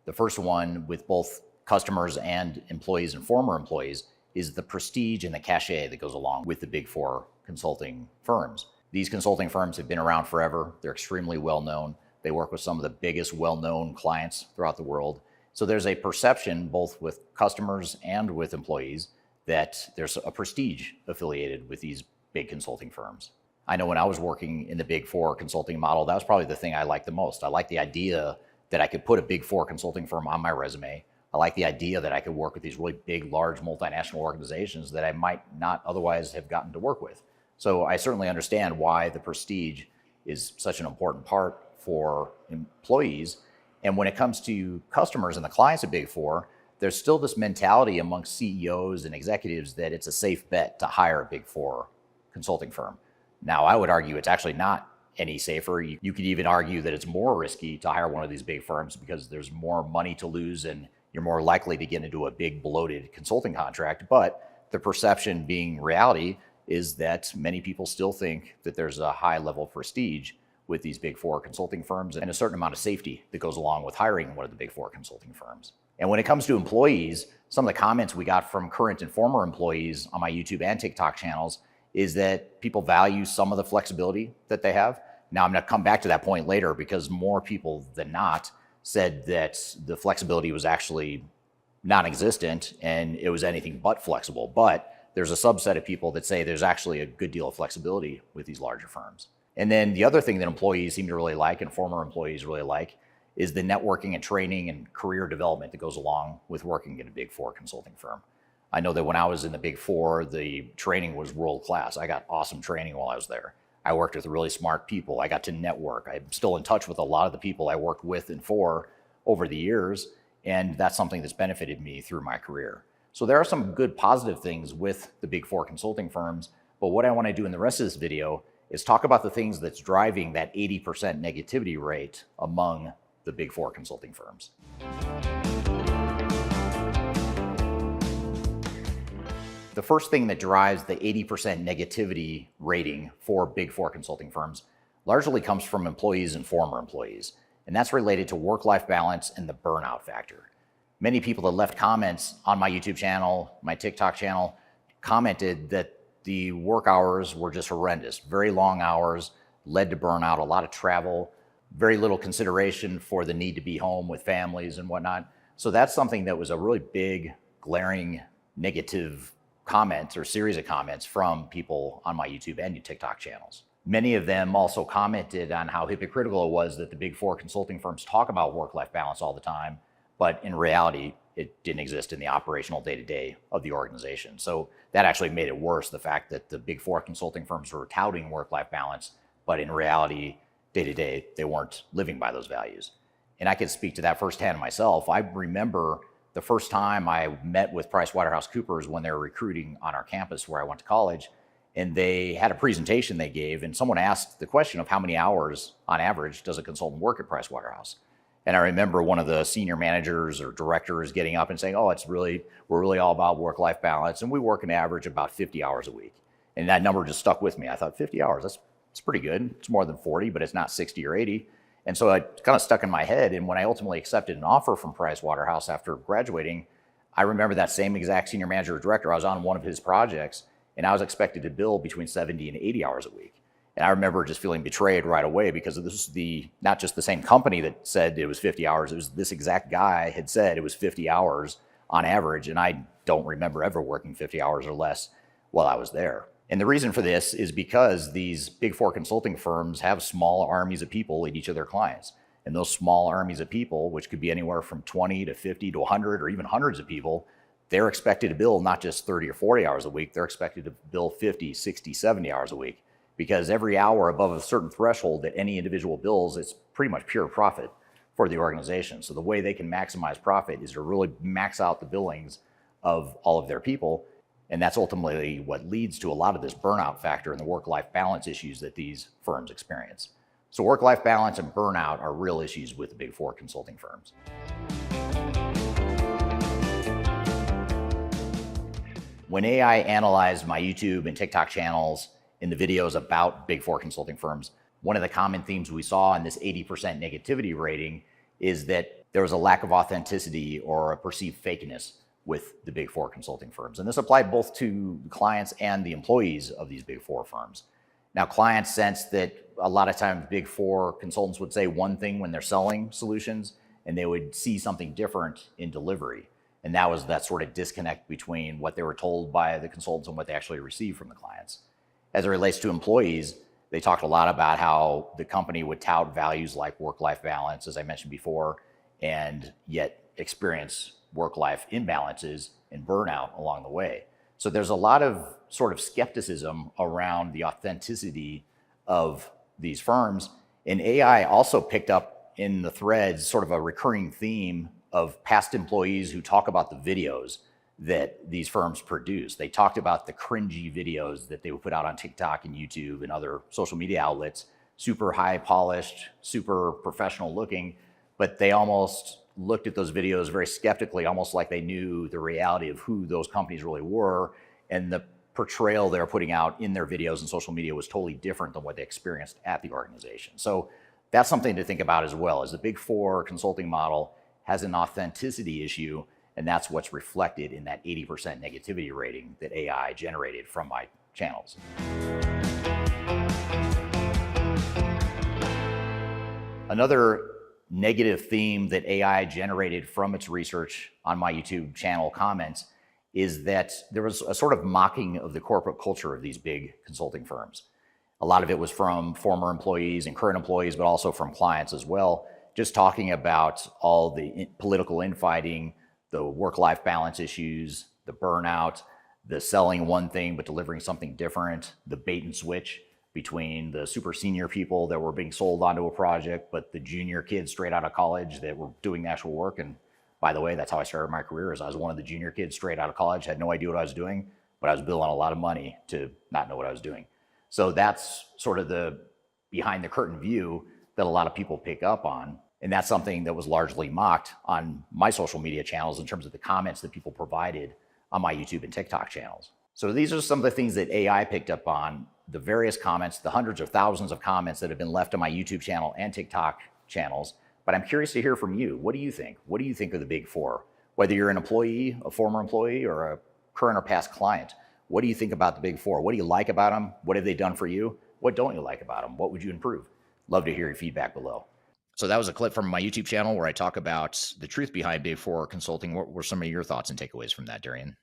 Speaker 1: The first one, with both customers and employees and former employees, is the prestige and the cachet that goes along with the Big Four consulting firms. These consulting firms have been around forever. They're extremely well known. They work with some of the biggest well-known clients throughout the world. So there's a perception, both with customers and with employees, that there's a prestige affiliated with these big consulting firms. I know when I was working in the Big Four consulting model, that was probably the thing I liked the most. I liked the idea that I could put a Big Four consulting firm on my resume. I like the idea that I could work with these really big, large multinational organizations that I might not otherwise have gotten to work with. So I certainly understand why the prestige is such an important part for employees. And when it comes to customers and the clients of Big Four, there's still this mentality amongst CEOs and executives that it's a safe bet to hire a Big Four consulting firm. Now, I would argue it's actually not any safer. You could even argue that it's more risky to hire one of these big firms because there's more money to lose and you're more likely to get into a big bloated consulting contract. But the perception being reality is that many people still think that there's a high level of prestige with these Big Four consulting firms and a certain amount of safety that goes along with hiring one of the Big Four consulting firms. And when it comes to employees, some of the comments we got from current and former employees on my YouTube and TikTok channels is that people value some of the flexibility that they have. Now, I'm going to come back to that point later because more people than not said that the flexibility was actually non-existent and it was anything but flexible. But there's a subset of people that say there's actually a good deal of flexibility with these larger firms. And then the other thing that employees seem to really like and former employees really like is the networking and training and career development that goes along with working in a Big Four consulting firm. I know that when I was in the Big Four, the training was world class. I got awesome training while I was there. I worked with really smart people. I got to network. I'm still in touch with a lot of the people I worked with and for over the years, and that's something that's benefited me through my career. So there are some good positive things with the Big Four consulting firms, but what I want to do in the rest of this video is talk about the things that's driving that 80% negativity rate among the Big Four consulting firms. The first thing that drives the 80% negativity rating for Big Four consulting firms largely comes from employees and former employees, and that's related to work-life balance and the burnout factor. Many people that left comments on my YouTube channel, my TikTok channel, commented that the work hours were just horrendous. Very long hours, led to burnout, a lot of travel, very little consideration for the need to be home with families and whatnot. So that's something that was a really big, glaring, negative comments or series of comments from people on my YouTube and TikTok channels. Many of them also commented on how hypocritical it was that the Big Four consulting firms talk about work-life balance all the time, but in reality, it didn't exist in the operational day-to-day of the organization. So that actually made it worse, the fact that the Big Four consulting firms were touting work-life balance, but in reality, day-to-day, they weren't living by those values. And I can speak to that firsthand myself. I remember the first time I met with PricewaterhouseCoopers when they were recruiting on our campus where I went to college, and they had a presentation they gave, and someone asked the question of how many hours on average does a consultant work at Pricewaterhouse? And I remember one of the senior managers or directors getting up and saying, oh, we're really all about work-life balance, and we work an average about 50 hours a week. And that number just stuck with me. I thought 50 hours, that's pretty good. It's more than 40, but it's not 60 or 80. And so it kind of stuck in my head. And when I ultimately accepted an offer from Pricewaterhouse after graduating, I remember that same exact senior manager or director. I was on one of his projects, and I was expected to bill between 70 and 80 hours a week. And I remember just feeling betrayed right away because this was not just the same company that said it was 50 hours. It was this exact guy had said it was 50 hours on average. And I don't remember ever working 50 hours or less while I was there. And the reason for this is because these Big Four consulting firms have small armies of people at each of their clients. And those small armies of people, which could be anywhere from 20 to 50 to 100 or even hundreds of people, they're expected to bill not just 30 or 40 hours a week, they're expected to bill 50, 60, 70 hours a week. Because every hour above a certain threshold that any individual bills, it's pretty much pure profit for the organization. So the way they can maximize profit is to really max out the billings of all of their people. And that's ultimately what leads to a lot of this burnout factor and the work-life balance issues that these firms experience. So work-life balance and burnout are real issues with the Big Four consulting firms. When AI analyzed my YouTube and TikTok channels in the videos about Big Four consulting firms, one of the common themes we saw in this 80% negativity rating is that there was a lack of authenticity or a perceived fakeness with the Big Four consulting firms. And this applied both to clients and the employees of these Big Four firms. Now, clients sense that a lot of times Big Four consultants would say one thing when they're selling solutions, and they would see something different in delivery. And that was that sort of disconnect between what they were told by the consultants and what they actually received from the clients. As it relates to employees, they talked a lot about how the company would tout values like work-life balance, as I mentioned before, and yet experience work-life imbalances and burnout along the way. So there's a lot of sort of skepticism around the authenticity of these firms. And AI also picked up in the threads sort of a recurring theme of past employees who talk about the videos that these firms produce. They talked about the cringy videos that they would put out on TikTok and YouTube and other social media outlets, super high polished, super professional looking, but they almost looked at those videos very skeptically, almost like they knew the reality of who those companies really were. And the portrayal they're putting out in their videos and social media was totally different than what they experienced at the organization. So that's something to think about as well, as the Big Four consulting model has an authenticity issue, and that's what's reflected in that 80% negativity rating that AI generated from my channels. Another negative theme that AI generated from its research on my YouTube channel comments is that there was a sort of mocking of the corporate culture of these big consulting firms. A lot of it was from former employees and current employees, but also from clients as well, just talking about all the political infighting, the work-life balance issues, the burnout, the selling one thing but delivering something different, the bait and switch between the super senior people that were being sold onto a project, but the junior kids straight out of college that were doing the actual work. And by the way, that's how I started my career, is I was one of the junior kids straight out of college, had no idea what I was doing, but I was billing a lot of money to not know what I was doing. So that's sort of the behind the curtain view that a lot of people pick up on. And that's something that was largely mocked on my social media channels in terms of the comments that people provided on my YouTube and TikTok channels. So these are some of the things that AI picked up on, the various comments, the hundreds of thousands of comments that have been left on my YouTube channel and TikTok channels. But I'm curious to hear from you. What do you think? What do you think of the Big Four? Whether you're an employee, a former employee, or a current or past client, what do you think about the Big Four? What do you like about them? What have they done for you? What don't you like about them? What would you improve? Love to hear your feedback below. So that was a clip from my YouTube channel where I talk about the truth behind Big Four consulting. What were some of your thoughts and takeaways from that, Darian?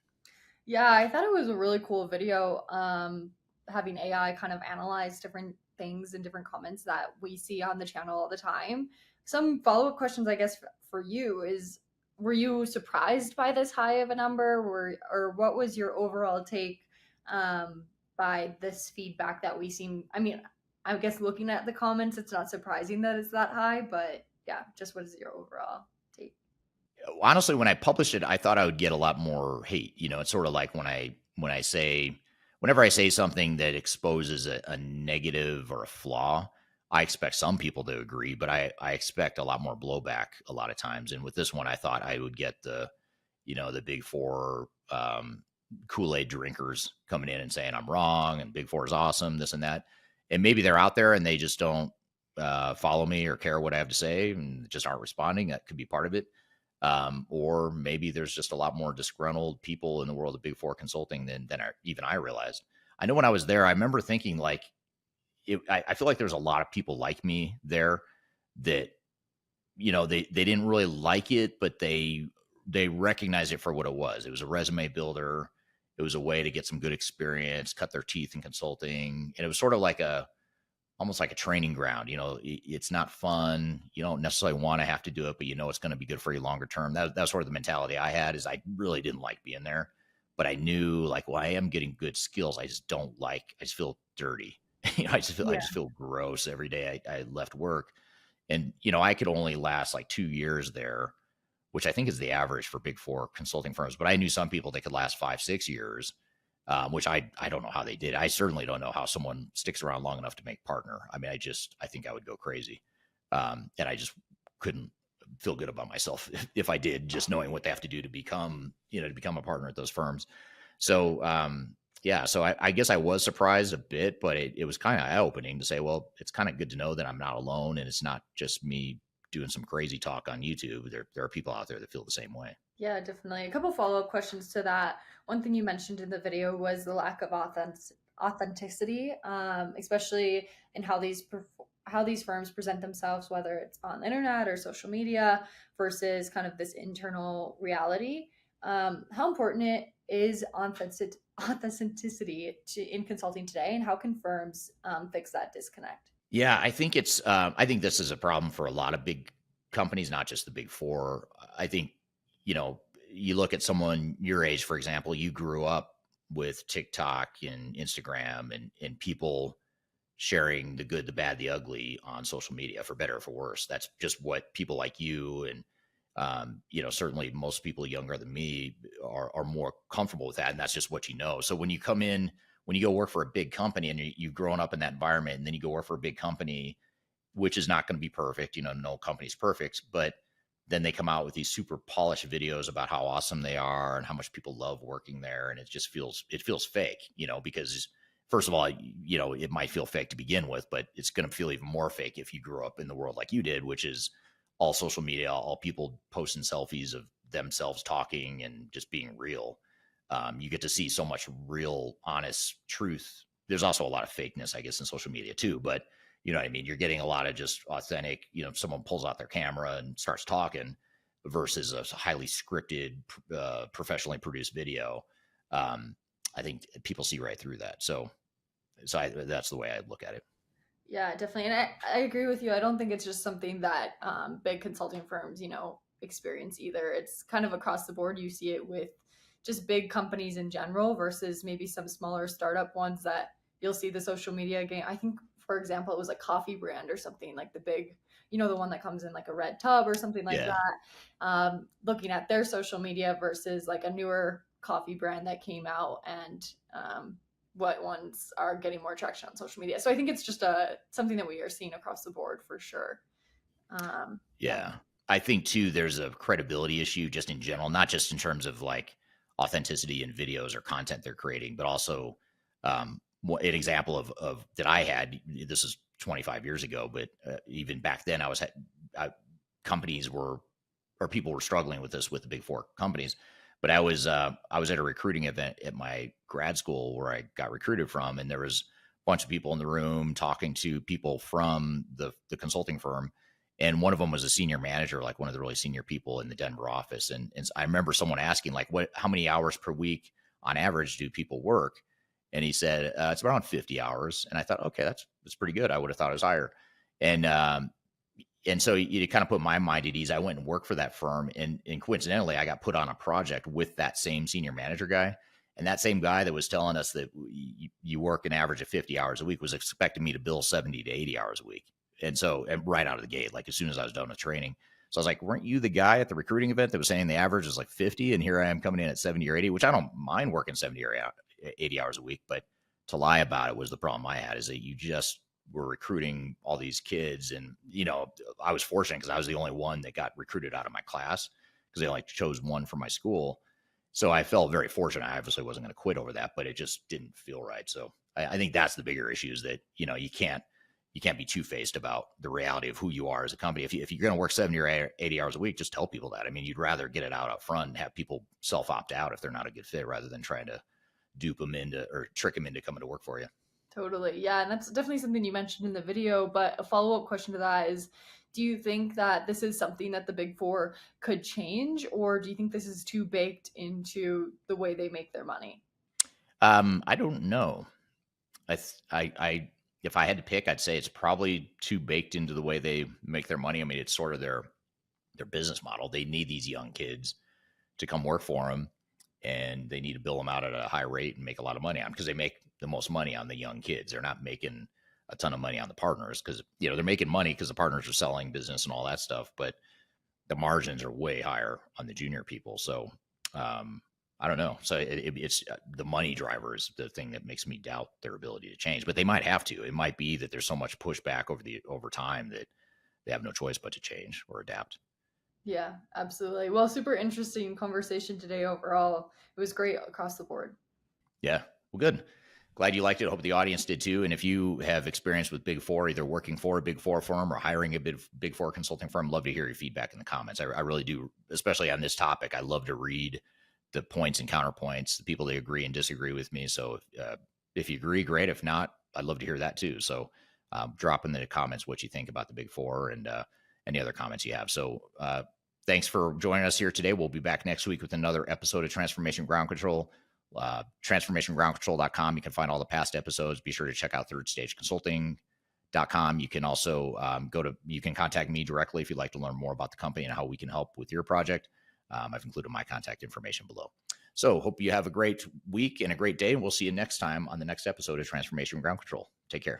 Speaker 5: Yeah, I thought it was a really cool video, having AI kind of analyze different things and different comments that we see on the channel all the time. Some follow-up questions, I guess, for you is, were you surprised by this high of a number, or what was your overall take by this feedback that we seen? I mean, I guess looking at the comments, it's not surprising that it's that high, but yeah, just what is your overall take?
Speaker 1: Honestly, when I published it, I thought I would get a lot more hate. You know, it's sort of like whenever I say something that exposes a negative or a flaw, I expect some people to agree, but I expect a lot more blowback a lot of times. And with this one, I thought I would get the Big Four Kool-Aid drinkers coming in and saying I'm wrong and Big Four is awesome, this and that. And maybe they're out there and they just don't follow me or care what I have to say and just aren't responding. That could be part of it. Or maybe there's just a lot more disgruntled people in the world of Big Four consulting than even I realized. I know when I was there, I remember thinking like, I feel like there's a lot of people like me there that, they didn't really like it, but they recognized it for what it was. It was a resume builder. It was a way to get some good experience, cut their teeth in consulting. And it was sort of like almost like a training ground. It's not fun. You don't necessarily want to have to do it, but it's going to be good for you longer term. That's sort of the mentality I had, is I really didn't like being there, but I knew like, well, I am getting good skills. I just feel dirty. I just feel gross every day I left work. And, you know, I could only last like 2 years there, which I think is the average for big four consulting firms. But I knew some people that could last 5-6 years, which I don't know how they did. I certainly don't know how someone sticks around long enough to make partner. I mean, I think I would go crazy. And I just couldn't feel good about myself if I did, just knowing what they have to do to become a partner at those firms. So, so I guess I was surprised a bit, but it was kind of eye-opening to say, well, it's kind of good to know that I'm not alone, and it's not just me doing some crazy talk on YouTube. There are people out there that feel the same way.
Speaker 5: Yeah, definitely. A couple follow-up questions to that. One thing you mentioned in the video was the lack of authenticity, especially in how these firms present themselves, whether it's on the internet or social media versus kind of this internal reality. How important it is authenticity in consulting today, and how can firms fix that disconnect?
Speaker 1: Yeah, I think I think this is a problem for a lot of big companies, not just the big four. I think, you know, you look at someone your age, for example, you grew up with TikTok and Instagram and people sharing the good, the bad, the ugly on social media, for better or for worse. That's just what people like you and, you know, certainly most people younger than me are more comfortable with that. And that's just what you know. So when you go work for a big company and you've grown up in that environment, and then you go work for a big company, which is not going to be perfect, you know, no company's perfect, but then they come out with these super polished videos about how awesome they are and how much people love working there. And it feels fake, you know, because first of all, you know, it might feel fake to begin with, but it's going to feel even more fake if you grew up in the world like you did, which is all social media, all people posting selfies of themselves talking and just being real. You get to see so much real, honest truth. There's also a lot of fakeness, I guess, in social media too, but you know what I mean? You're getting a lot of just authentic, you know, someone pulls out their camera and starts talking versus a highly scripted, professionally produced video. I think people see right through that. So that's the way I look at it.
Speaker 5: Yeah, definitely. And I agree with you. I don't think it's just something that big consulting firms, you know, experience either. It's kind of across the board. You see it with just big companies in general versus maybe some smaller startup ones that you'll see the social media game. I think, for example, it was a coffee brand or something, like the big, you know, the one that comes in like a red tub or something like that. Looking at their social media versus like a newer coffee brand that came out, and what ones are getting more traction on social media. So I think it's just something that we are seeing across the board for sure.
Speaker 1: I think too, there's a credibility issue just in general, not just in terms of like authenticity in videos or content they're creating, but also an example of that I had, this is 25 years ago, but even back then people were struggling with this with the big four companies. But I was at a recruiting event at my grad school where I got recruited from, and there was a bunch of people in the room talking to people from the consulting firm. And one of them was a senior manager, like one of the really senior people in the Denver office. And I remember someone asking, like, how many hours per week on average do people work? And he said, it's around 50 hours. And I thought, okay, that's pretty good. I would have thought it was higher. And so it kind of put my mind at ease. I went and worked for that firm. And coincidentally, I got put on a project with that same senior manager guy. And that same guy that was telling us that you work an average of 50 hours a week was expecting me to bill 70 to 80 hours a week. And right out of the gate, like as soon as I was done with training. So I was like, weren't you the guy at the recruiting event that was saying the average is like 50? And here I am coming in at 70 or 80, which I don't mind working 70 or 80 hours a week. But to lie about it was the problem I had, is that you just were recruiting all these kids. And, you know, I was fortunate because I was the only one that got recruited out of my class because they only chose one from my school. So I felt very fortunate. I obviously wasn't going to quit over that, but it just didn't feel right. So I think that's the bigger issue, is that, you know, you can't be two-faced about the reality of who you are as a company. If you're going to work 70 or 80 hours a week, just tell people that. I mean, you'd rather get it out up front and have people self-opt out if they're not a good fit, rather than trying to dupe them into or trick them into coming to work for you.
Speaker 5: Totally. Yeah. And that's definitely something you mentioned in the video. But a follow-up question to that is, do you think that this is something that the Big Four could change, or do you think this is too baked into the way they make their money?
Speaker 1: I don't know. If I had to pick, I'd say it's probably too baked into the way they make their money. I mean, it's sort of their business model. They need these young kids to come work for them, and they need to bill them out at a high rate and make a lot of money on them, because they make the most money on the young kids. They're not making a ton of money on the partners because, they're making money because the partners are selling business and all that stuff, but the margins are way higher on the junior people. So I don't know. So it's the money driver is the thing that makes me doubt their ability to change, but they might have to. It might be that there's so much pushback over time that they have no choice but to change or adapt.
Speaker 5: Yeah, absolutely. Well, super interesting conversation today overall. It was great across the board.
Speaker 1: Yeah. Well, good. Glad you liked it. Hope the audience did too. And if you have experience with Big Four, either working for a Big Four firm or hiring a Big Four consulting firm, love to hear your feedback in the comments. I really do, especially on this topic. I love to read the points and counterpoints, the people that agree and disagree with me. So if you agree, great. If not, I'd love to hear that too. So drop in the comments what you think about the Big Four and any other comments you have. So thanks for joining us here today. We'll be back next week with another episode of Transformation Ground Control. Transformationgroundcontrol.com. You can find all the past episodes. Be sure to check out thirdstageconsulting.com. You can also you can contact me directly if you'd like to learn more about the company and how we can help with your project. I've included my contact information below. So hope you have a great week and a great day. And we'll see you next time on the next episode of Transformation Ground Control. Take care.